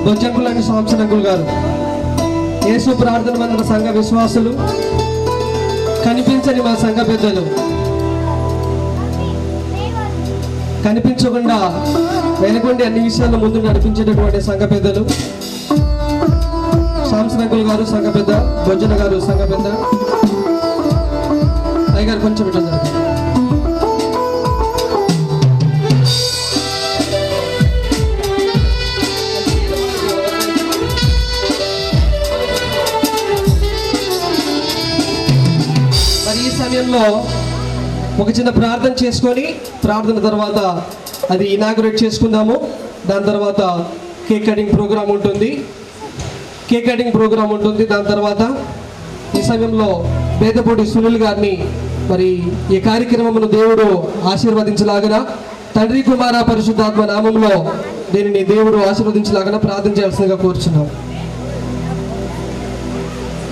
బొజ్జంకులని సాంసనంకుల్ గారు, యేసు ప్రార్థన మందిర సంఘ విశ్వాసులు, కనిపించని మా సంఘ పెద్దలు, కనిపించకుండా వెనుకొండి అన్ని విషయాల్లో ముందు నడిపించేటటువంటి సంఘ పెద్దలు, సాంసనంకుల్ గారు సంఘ పెద్ద, బొజ్జన గారు సంఘ పెద్ద, అయ్య గారు కొంచెం ఇట్లా జరుగుతుంది. మరి ఈ సమయంలో ఒక చిన్న ప్రార్థన చేసుకొని ప్రార్థన తర్వాత అది ఇనాగ్రేట్ చేసుకుందాము. దాని తర్వాత కేక్ కటింగ్ ప్రోగ్రామ్ ఉంటుంది. దాని తర్వాత ఈ సమయంలో బేదపూడి సునీల్ గారిని మరి ఈ కార్యక్రమమును దేవుడు ఆశీర్వదించలాగన, తండ్రి కుమార పరిశుద్ధాత్మ నామంలో దీనిని దేవుడు ఆశీర్వదించలాగన ప్రార్థన చేయాల్సిందిగా కోరుచున్నాం.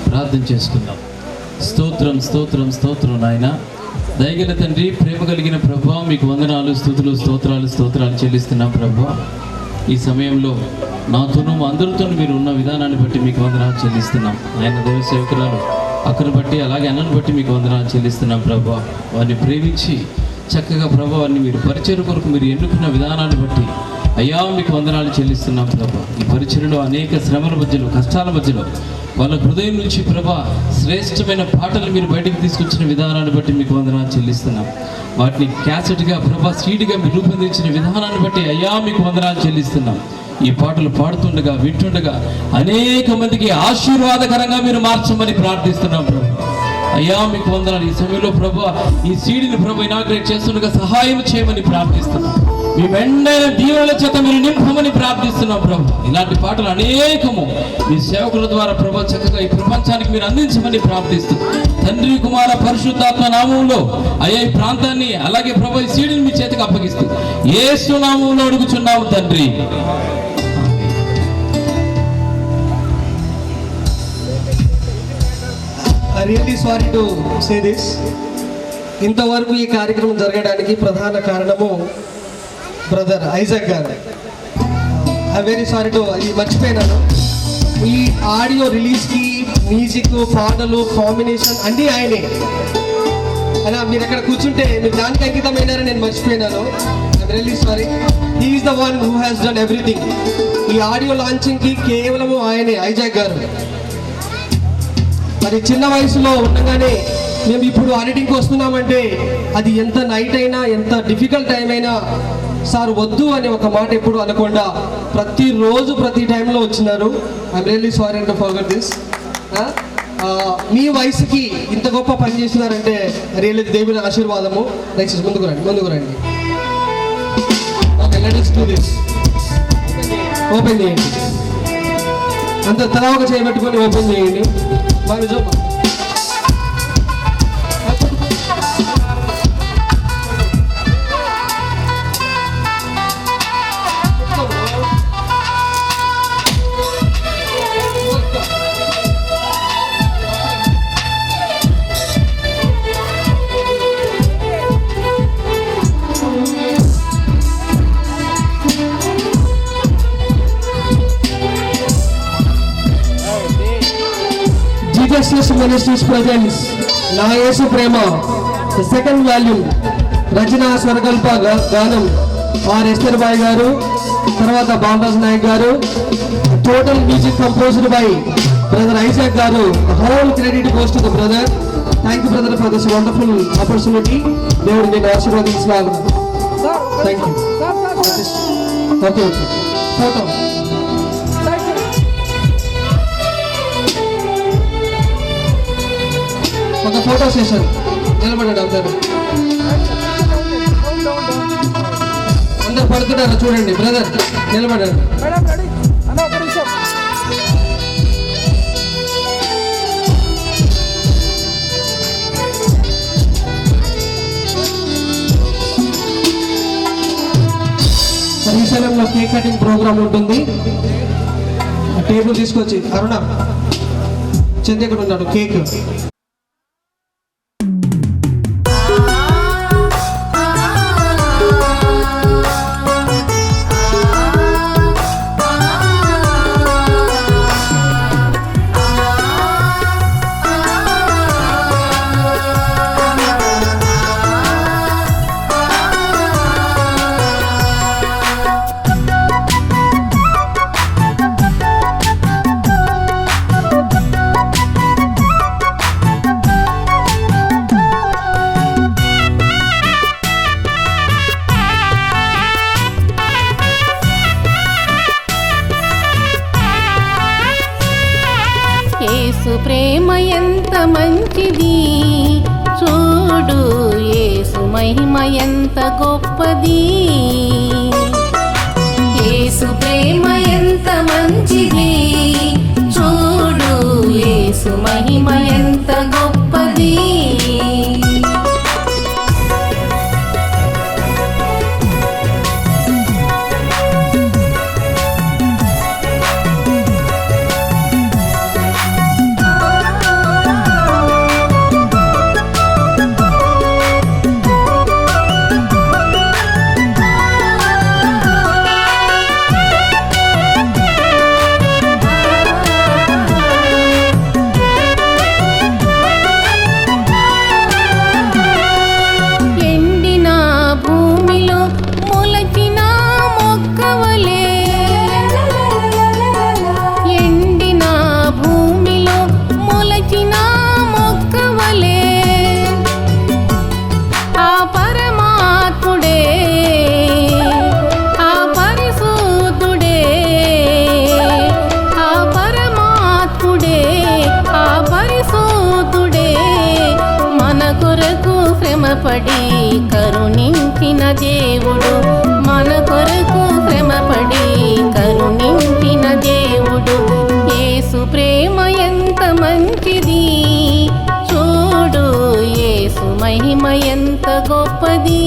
ప్రార్థన చేసుకుందాం. స్తోత్రం స్తోత్రం స్తోత్రం నాయన, దయగల తండ్రి, ప్రేమ కలిగిన ప్రభువా, మీకు వందనాలు, స్తుతులు, స్తోత్రాలు చెల్లిస్తున్నాం ప్రభువా. ఈ సమయంలో నాతోనూ అందరితోనూ మీరు ఉన్న విధానాన్ని బట్టి మీకు వందనాలు చెల్లిస్తున్నాం. ఆయన దైవ సేవకురాలు అక్కను బట్టి, అలాగే అన్నను బట్టి మీకు వందనాలు చెల్లిస్తున్నాం ప్రభువా. వారిని ప్రేమించి చక్కగా ప్రభు వారిని మీరు పరిచయం కొరకు మీరు ఎన్నుకున్న విధానాన్ని బట్టి అయ్యా మీకు వందనాలు చెల్లిస్తున్నాం ప్రభా. ఈ పరిచయలో అనేక శ్రమల మధ్యలో, కష్టాల మధ్యలో వాళ్ళ హృదయం నుంచి ప్రభా శ్రేష్టమైన పాటలు మీరు బయటకు తీసుకొచ్చిన విధానాన్ని బట్టి మీకు వందనాలు చెల్లిస్తున్నాం. వాటిని క్యాసెట్గా ప్రభా సీడీగా మీరు రూపొందించిన విధానాన్ని బట్టి అయ్యా మీకు వందనాలు చెల్లిస్తున్నాం. ఈ పాటలు పాడుతుండగా వింటుండగా అనేక మందికి ఆశీర్వాదకరంగా మీరు మార్చమని ప్రార్థిస్తున్నాం ప్రభు. అయ్యా మీకు వందనాలు. ఈ సమయంలో ప్రభు ఈ సీడీని ప్రభు ఇనాగ్రేట్ చేస్తుండగా సహాయం చేయమని ప్రార్థిస్తున్నాం. మీ మెండైన దీవుల చేత మీరు నింపమని ప్రార్థిస్తున్నాం ప్రభు. ఇలాంటి పాటలు అనేకము మీ సేవకుల ద్వారా ప్రభు చక్కగా ఈ ప్రపంచానికి మీరు అందించమని ప్రార్థిస్తూ తండ్రి కుమార పరిశుద్ధాత్మ నామంలో అయ్యా ఈ ప్రాంతాన్ని అలాగే ప్రభు ఈ సీడీని మీ చేతికి అప్పగిస్తూ యేసు నామంలో అడుగుచున్నాము తండ్రి. Really sorry to say this. ఇంతవరకు ఈ కార్యక్రమం జరగడానికి ప్రధాన కారణము బ్రదర్ ఐజాక్ గారు. ఐ వెరీ సారీ టు, ఇది మర్చిపోయినాను. ఈ ఆడియో రిలీజ్కి మ్యూజిక్, పాటలు, కాంబినేషన్ అన్నీ ఆయనే. అయినా మీరు అక్కడ కూర్చుంటే మీరు దానికి అంకితమైనారని నేను మర్చిపోయినాను. I really sorry. He is the one who has done everything. ఈ ఆడియో లాంచింగ్కి కేవలము ఆయనే, ఐజాక్ గారు. మరి చిన్న వయసులో ఉండగానే మేము ఇప్పుడు ఆడిటింగ్కి వస్తున్నామంటే అది ఎంత నైట్ అయినా, ఎంత డిఫికల్ట్ టైం అయినా సార్ వద్దు అనే ఒక మాట ఎప్పుడు అనకుండా ప్రతిరోజు ప్రతి టైంలో వచ్చినారు. I'm really sorry to forget this. మీ వయసుకి ఇంత గొప్ప పని చేస్తున్నారంటే రియల్లీ దేవుని ఆశీర్వాదము. దయచేసి ముందుకు రండి. Okay, let us do this. Open చేయండి. అంత తల ఒక చేయబెట్టుకొని ఓపెన్ చేయండి. Ministries presents Naa Yesu Prema the second volume, రచన స్వరకల్ప గానం ఆర్ ఎస్తర్ బాయ్ గారు, తర్వాత బాలరాజ్ నాయక్ గారు. Total music composed by brother Isaac గారు. Whole credit goes to the brother. Thank you brother for this wonderful opportunity. దేవుడు నేను ఆశీర్వదించలాగా. Thank you. Okay, photo. ఒక ఫోటో సెషన్. నిలబడండి అందరు పడుతున్నారా చూడండి. బ్రదర్ నిలబడండి. శ్రీశైలంలో కేక్ కటింగ్ ప్రోగ్రామ్ ఉంటుంది. టేబుల్ తీసుకొచ్చి అరుణ చంద్రకుడు ఉన్నాడు. కేక్ యేసు ప్రేమ ఎంత మంచిది చూ చూడు యేసు మహిమ ఎంత గొప్పది, యేసు ప్రేమ ఎంత మంచిది, చూడు యేసు మహిమ ఎంత గొప్పది. శ్రమపడి కరుణించిన దేవుడు, మన కొరకు శ్రమపడి కరుణించిన దేవుడు, యేసు ప్రేమ ఎంత మంచిది, చూడు యేసు మహిమ ఎంత గొప్పది,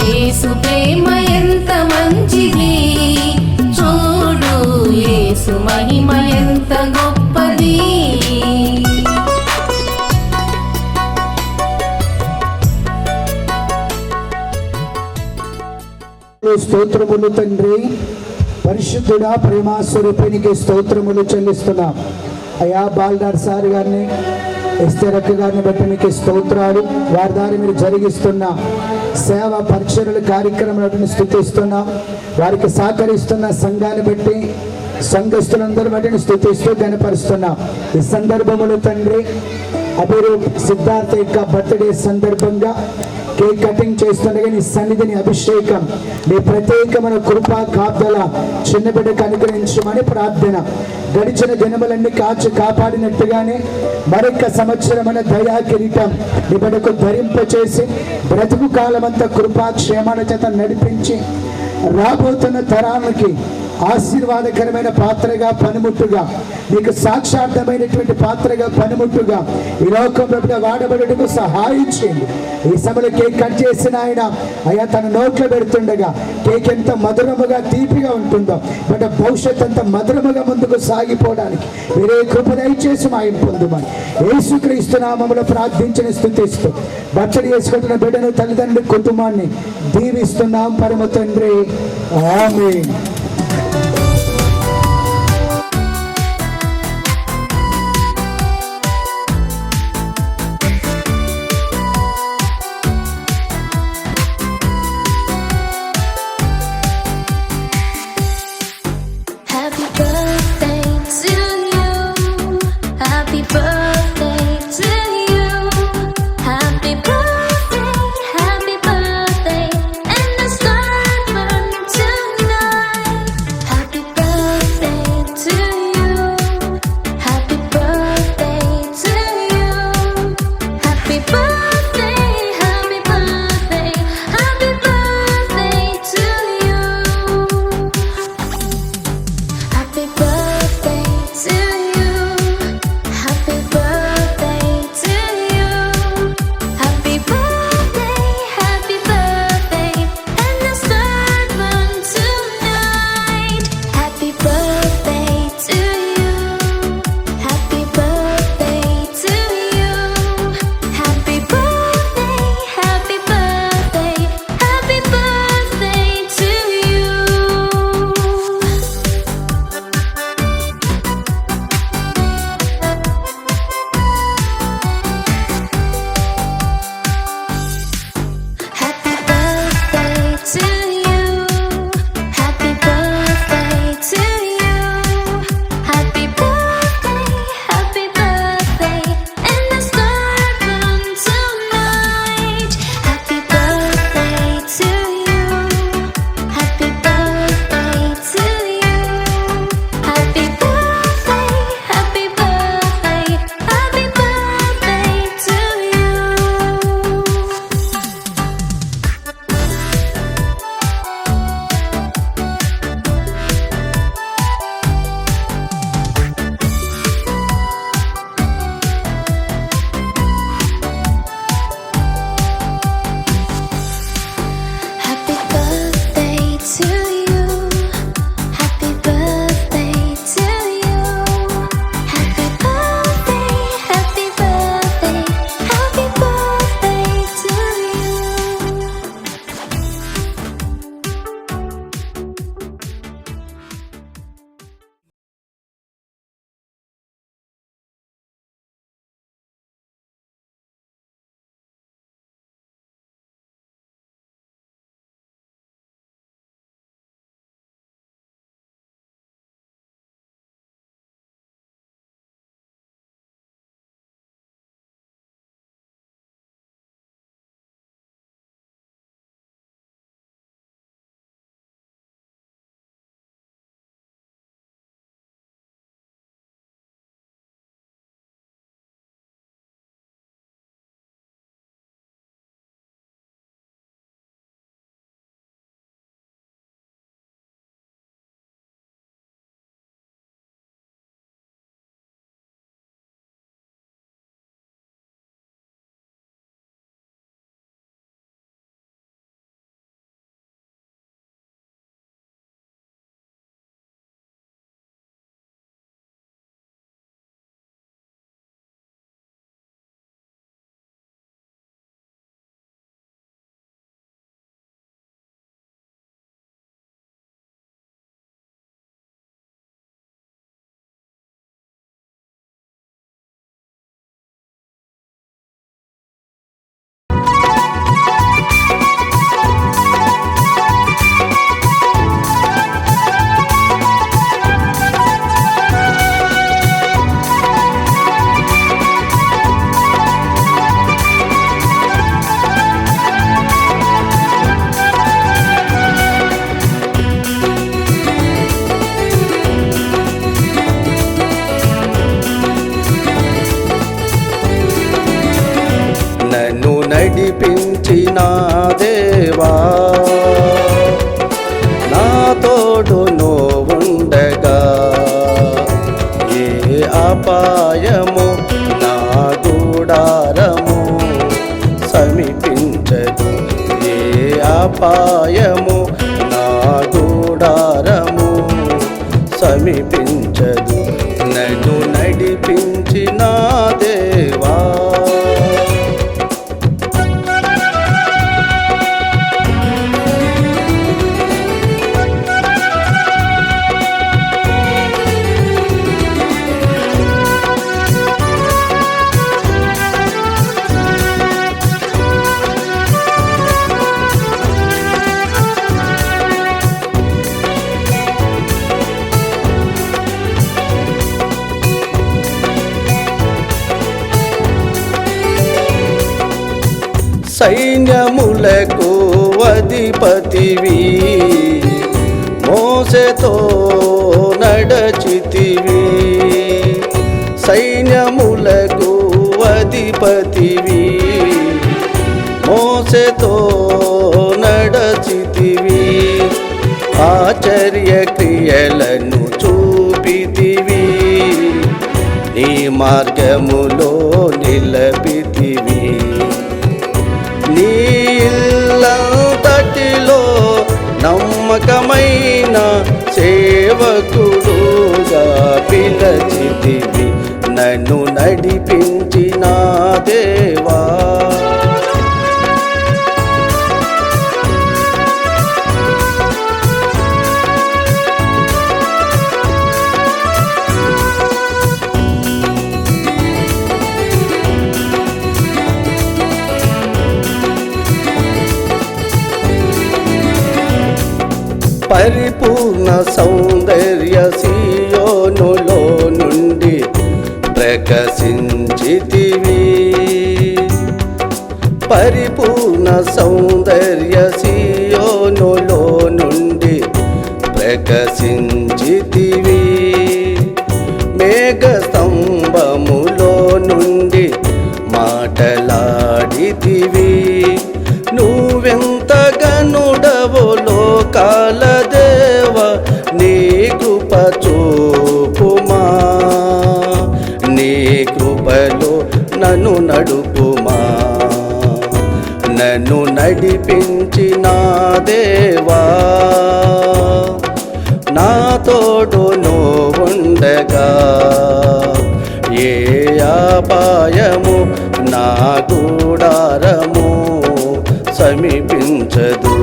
యేసు ప్రేమ ఎంత మంచిది, చూడు యేసు మహిమ ఎంత గొప్పది. స్తోత్రములు తండ్రి, పరిశుద్ధుడా ప్రేమాస్వరూపినికి స్తోత్రములు చెల్లిస్తున్నాం. అయా బాల్దార్ సార్ గారిని, ఎస్తేరక్క గారిని బట్టి మీకు స్తోత్రాలు. వారి ద్వారా మీరు జరిగిస్తున్న సేవ పరిచర్యల కార్యక్రమాలను స్తుతిస్తున్నాం. వారికి సహకరిస్తున్న సంఘాన్ని బట్టి, సంఘస్థులందరూ బట్టి స్తుతిస్తూ గణపరుస్తున్నాం. ఈ సందర్భములు తండ్రి అభిరూప్ సిద్ధార్థ యొక్క బర్త్డే సందర్భంగా కేక్ కటింగ్ చేస్తుండగా నీ సన్నిధిని అభిషేకం, నీ ప్రత్యేకమైన కృపా కాపుదల చిన్న బిడ్డకు అనుగ్రహించమని ప్రార్థన. గడిచిన దినములన్నీ కాచి కాపాడినట్టుగానే మరొక సంవత్సరమైన దయా కిరీటం నీ బిడ్డకు ధరింపచేసి బ్రతుకు కాలమంతా కృపా క్షేమాల చేత నడిపించి రాబోతున్న తరాలకి ఆశీర్వాదకరమైన పాత్రగా పనిముట్టుగా, నీకు సాక్షార్థమైనటువంటి పాత్రగా పనిముట్టుగా ఈ లోకంలో వాడబడుటకు సహాయం చేయండి. ఈ సమయంలో కేక్ కట్ చేసిన ఆయన అయ్యా తన నోట్లో పెడుతుండగా కేక్ ఎంత మధురముగా తీపిగా ఉంటుందో, బట్ భవిష్యత్ అంత మధురముగా ముందుకు సాగిపోవడానికి మీరే కృప దయచేసి మాయం పొందుమని యేసుక్రీస్తు నామములో ప్రార్థించిన స్తుతిస్తూ బర్త్డే చేసుకుంటున్న బిడ్డను, తల్లిదండ్రుల కుటుంబాన్ని దీవిస్తున్నాం పరమ తండ్రి, ఆమేన్. అపాయము నా గూడారము సమీపించదు. నన్ను నడిపించిన దేవా సైన్యములకు అధిపతివి మోసెతో నడచితివి. సైన్యములకు అధిపతివి మోసెతో నడచితివి. ఆశ్చర్య క్రియలను చూపితివి, నీ మార్గములో నిలపితివి. నీ ఇల్లంతటిలో నమ్మకమైన సేవకుడుగా పిలచితివి. నన్ను నడిపించిన దేవా పరిపూర్ణ సౌందర్య సియోనులో నుండి ప్రకాశించితివి. పరిపూర్ణ సౌందర్య సియోనులో నుండి ప్రకాశించితివి. మేఘ స్తంభములో నుండి మాటలాడితివి. నువ్వెంత గనుడవో లోకాల దేవ, నీ కృప చూపుమా. నీ కృపలో నన్ను నడుపుమా. నన్ను నడిపించిన దేవా నా తోడు నువ్వుండగా ఏ అపాయము నా గూడారము సమీపించదు.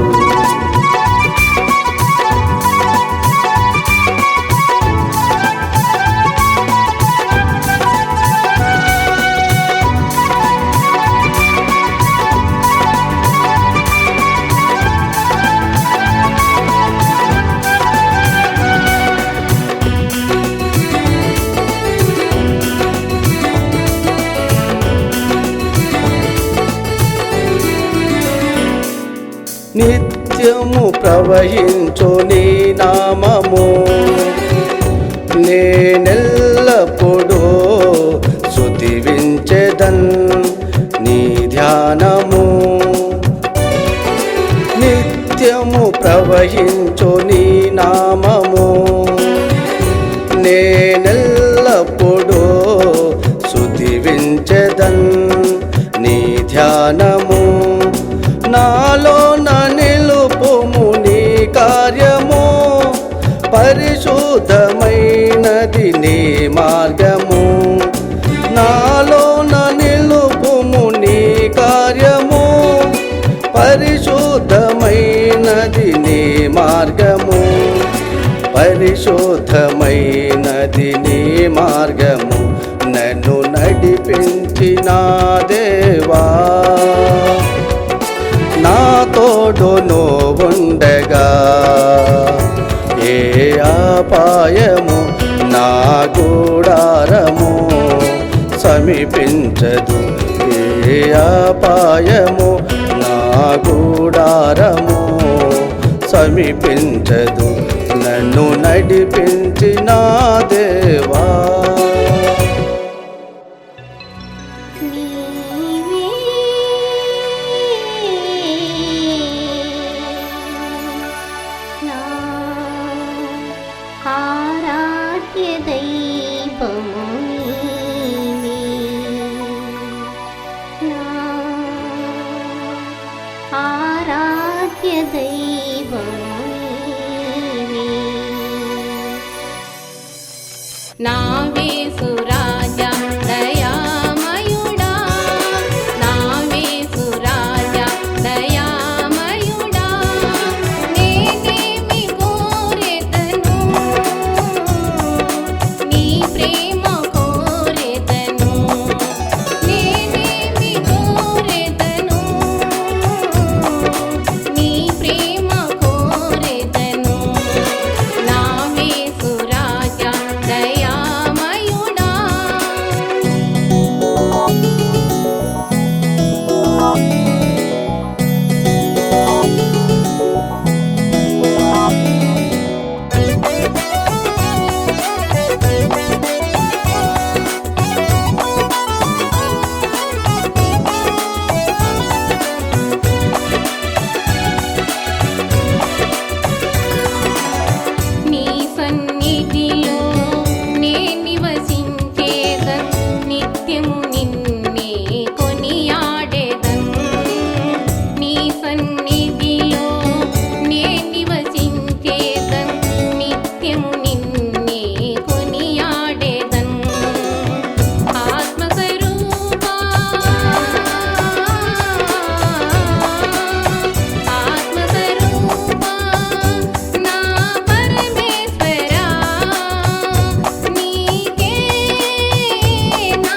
నిత్యము ప్రవహించు నీ నామము, నేనెల్లప్పుడూ స్తుతించెదన్ నీ ధ్యానము. నిత్యము ప్రవహించు నీ నామము, నేనెల్లప్పుడూ స్తుతించెదన్ నీ ధ్యానము. నాలో నిలుపుము నీ కార్యము, పరిశుద్ధమైనది నీ మార్గము. నాలో నిలుపుము నీ కార్యము, పరిశుద్ధమైనది నీ మార్గము. పరిశుద్ధమైనది నీ మార్గము. నన్ను నడిపించిన దేవా నా తోడు నువ్వుండగా ఏ అపాయము నా గూడారము సమీపించదు. ఏ అపాయము నా గూడారము సమీపించదు. నన్ను నడిపించిన దేవా ఆరాధ్య నిత్యము నిన్నే కొనియాడేదన్ నీ సన్నిధిలో నే నివసించేదన్ నిత్యము నిన్నే కొనియాడేదన్ ఆత్మస్వరూపా ఆత్మస్వరూపా నా పరమేశ్వరా నీకే నా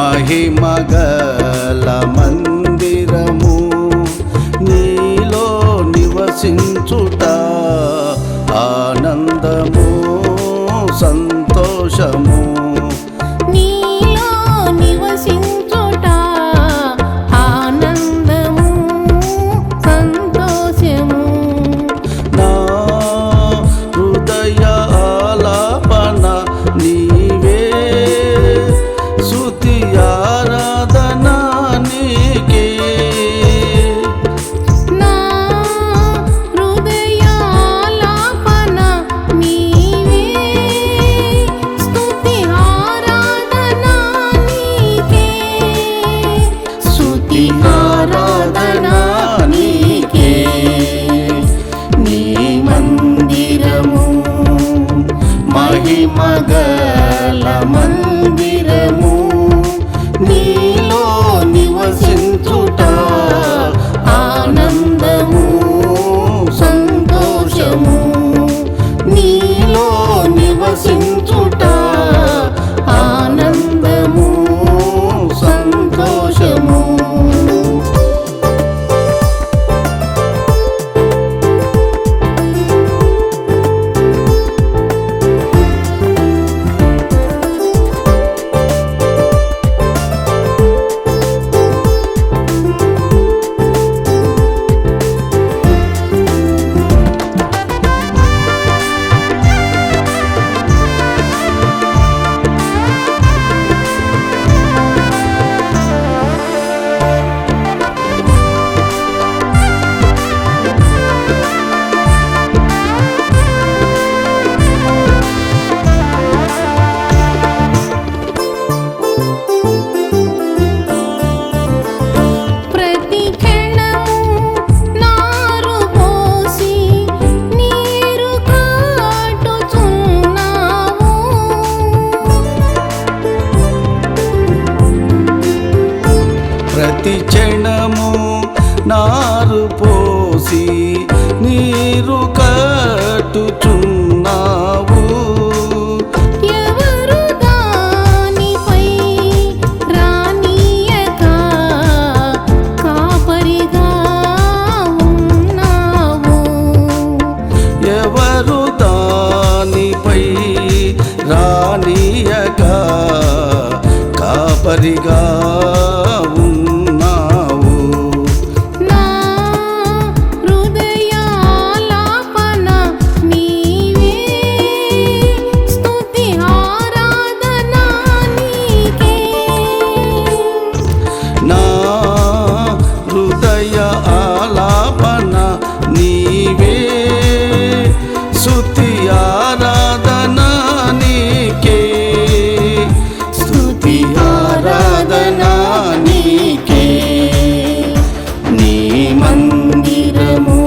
మహిమగల మందిరము నీలో నివసించుట ఆనందము సంతోషము నీలో నివసించుట ఆనందము సంతోషము నా హృదయ ఆలాపన నీవే స్తుతి ఆరాధన నీకే నా హృదయాలాపన నీవే స్తుతి ఆరాధన నీకే స్తుతి ఆరాధన నీకే నీ మందిరము మహిమగల మందిరము నీలో నివసించుట ఆనందము సంతోషము నీలో నివసించుట ఆనందము సంతోషము ప్రతి క్షణము నారు పోసి నీరు కాటుచున్నావు ప్రతి క్షణము నారు పోసి నీరు కట్టుచున్నావు ఎవరు దానిపై రానియక కాపరిగా ఉన్నావు ఎవరు దానిపై రానియక కాపరిగా ఉన్నావు నా హృదయాలాపన నీవే స్తుతి ఆరాధన నీకే నా హృదయ ఆలాపన నీవే స్తుతి ఆరాధన నీకే స్తుతి ఆరాధన నీకే నీ మందిరము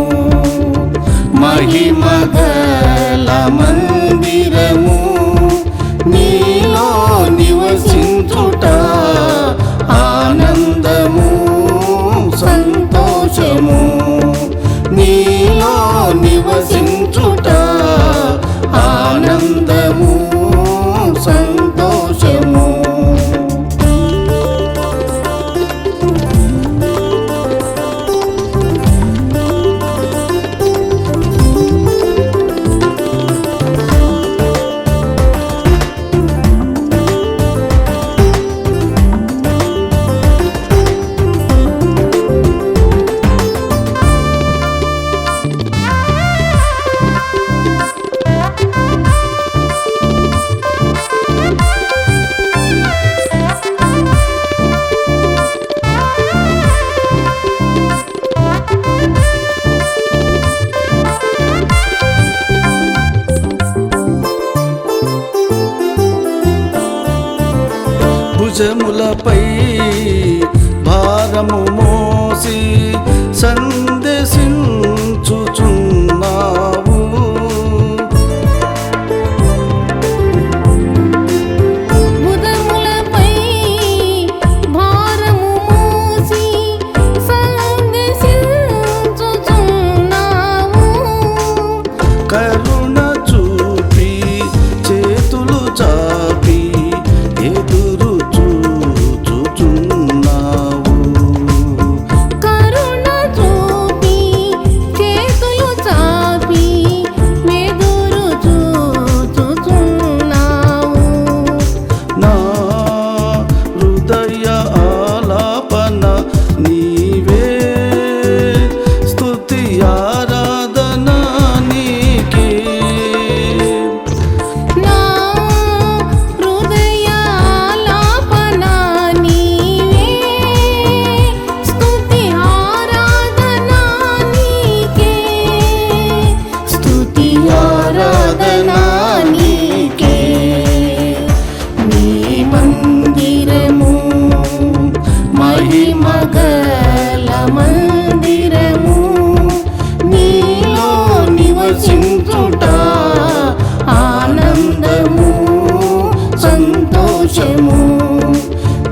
మహిమగల మందిరము నీలో నివసించుట ఆనందము సంతోషము నీలో నివసించుట ఆనందము సంతోషము భుజములపై భారము మోసి సందేశించుచున్నావు భుజములపై భారము మోసి సందేశించుచున్నావు కరుణ చూపి చేతులు చాపి ఎదురు చూచు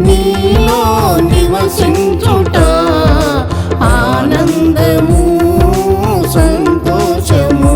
నీలో నివసించుట ఆనందము సంతోషము.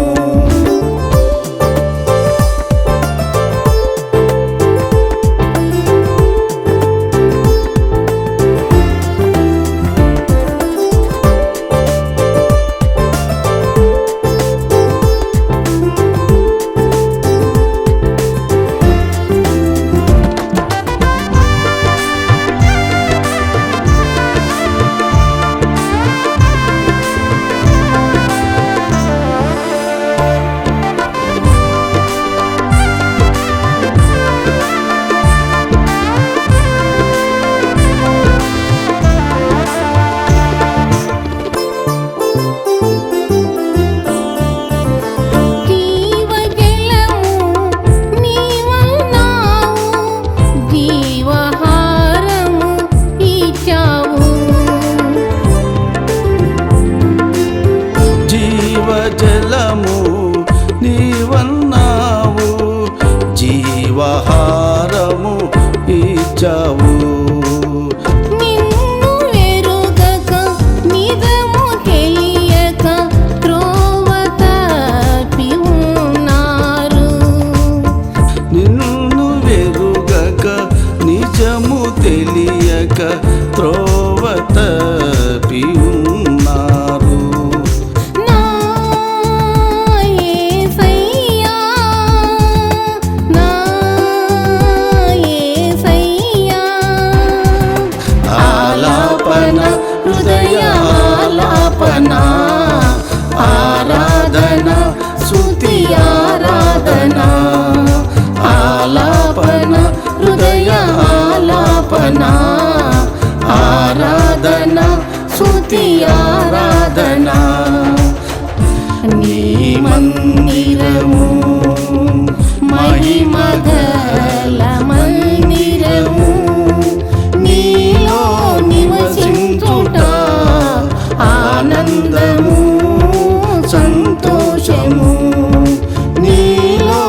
జీవహారము ఇచ్చావు. నిన్ను వెరుగక నిజము తెలియక త్రోవ తప్పి ఉన్నారు. నిన్ను వెరుగక నిజము తెలియక త్రోవ తప్పి ఉన్నారు. నా యేసయ్యా నా యేసయ్యా ఆలాపన హృదయాలాపన ఆరాధన స్తుతి ఆరాధన ఆలాపన హృదయాలాపన ఆరాధన స్తుతి ఆరాధన. నీ మందిరము మహిమగల మందిరము నీలో నివసించుట ఆనందము సంతోషము. నీలో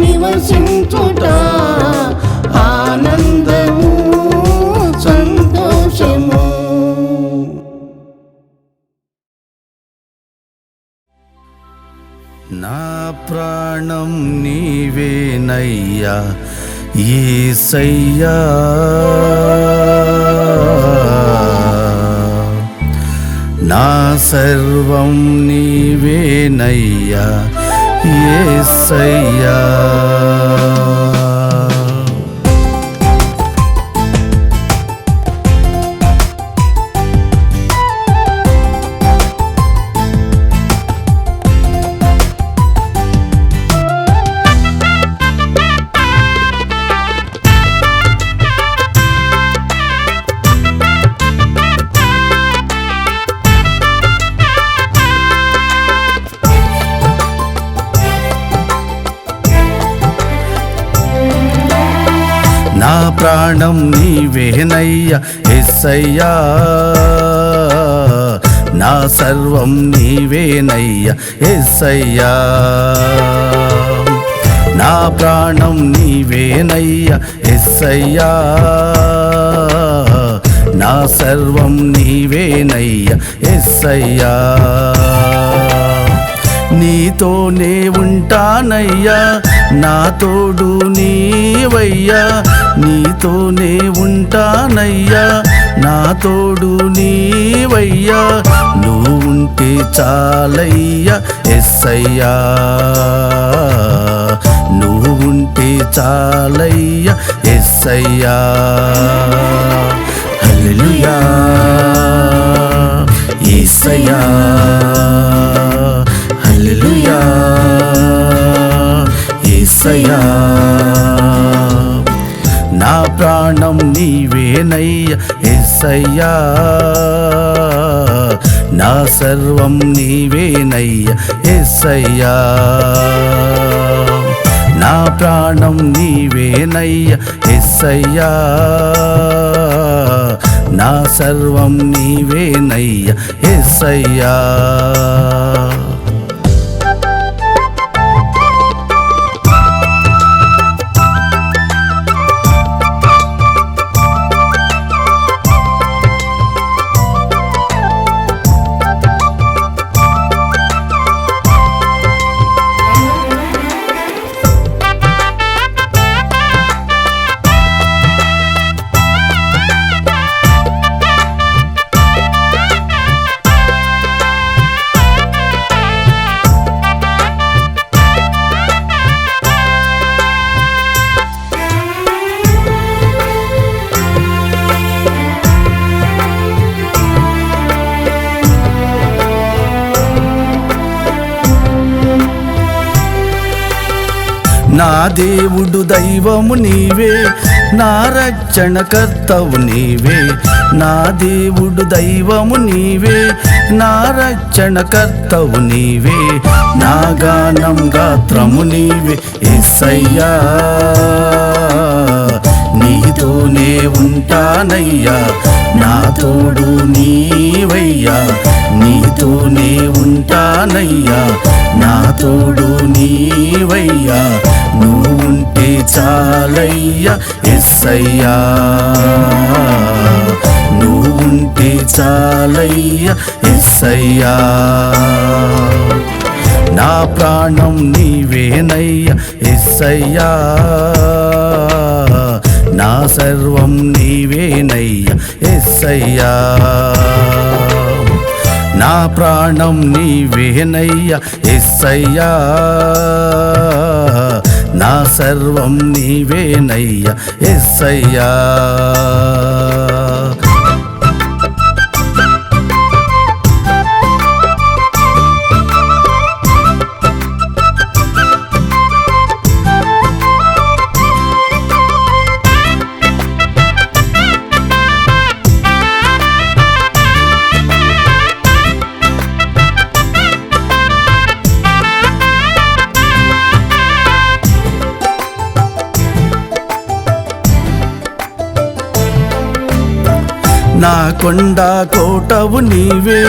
నివసించుట ఆనందము సంతోషము. నా ప్రాణం నీవేనయ్యా యేసయ్యా. నా సర్వం నీవేనయ్యా యేసయ్యా. నా ప్రాణం నీవేనయ్యా యేసయ్యా. నా సర్వం నీవేనయ్యా యేసయ్యా. నా ప్రాణం నీవేనయ్యా యేసయ్యా. నా సర్వం నీవేనయ్యా యేసయ్యా. నీతోనే ఉంటానయ్యా నా తోడు నీవయ్యా. నీతోనే ఉంటానయ్యా నా తోడు నీవయ్యా. నువ్వుంటే చాలయ్యా యేసయ్యా. నువ్వుంటే చాలయ్యా యేసయ్యా. హల్లెలూయా యేసయ్యా. హల్లెలూయా యేసయ్యా. నా ప్రాణం నీవేనయ్యా యేసయ్యా. నా సర్వం నీవేనయ్యా యేసయ్యా. నా ప్రాణం నీవేనయ్యా యేసయ్యా. నా సర్వం నీవేనయ్యా యేసయ్యా. నా దేవుడు దైవము నీవే, నా రక్షణకర్తవు నీవే. నా దేవుడు దైవము నీవే, నా రక్షణకర్తవు నీవే. నా గానం గాత్రము నీవే యేసయ్యా, నీతోనే ఉంటానయ్యా. నా తోడు నీవయ్యా, నీతోనే ఉంటానయ్యా. నా తోడు నీవయ్యా, నువ్వు ఉంటే చాలయ్యా యేసయ్యా, నువ్వు ఉంటే చాలయ్యా యేసయ్యా. నా ప్రాణం నీవేనయ్యా యేసయ్యా, నా సర్వం నీవేనయ్యా యేసయ్యా. నా ప్రాణం నీవేనయ్యా యేసయ్యా, నా సర్వం నీవేనయ్యా యేసయ్యా. నా కొండ కోటవు నీవే,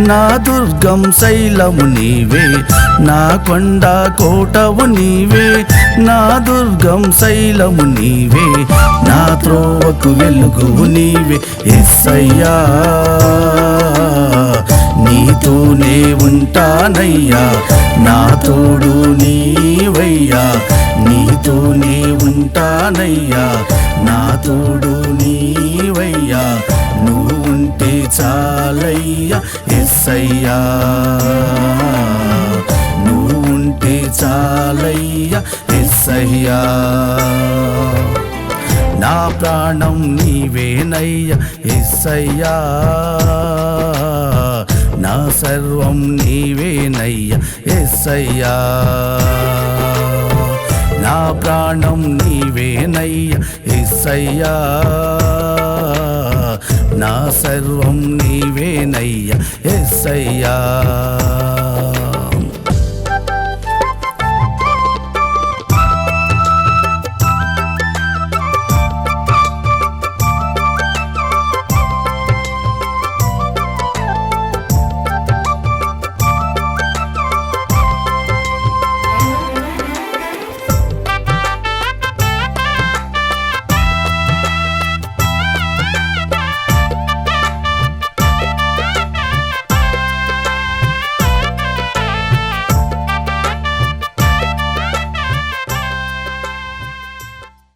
నా దుర్గం శైలము నీవే. నా కొండ కోటవు నీవే, నా దుర్గం శైలము నీవే. నా త్రోవకు వెలుగువు నీవే యేసయ్యా, నీతోనే ఉంటానయ్యా. నా తోడు నీవయ్యా, నీతోనే ఉంటానయ్యా. నా తోడు నీవయ్యా, నువ్వు ఉంటే చాలయ్యా యేసయ్యా, నువ్వు ఉంటే చాలయ్యా యేసయ్యా. నా ప్రాణం నీవేనయ్యా యేసయ్యా, నా సర్వం నీవేనయ్యా యేసయ్యా. నా ప్రాణం నీవేనయ్యా యేసయ్యా, నా సర్వం నీవేనయ్యా యేసయ్యా.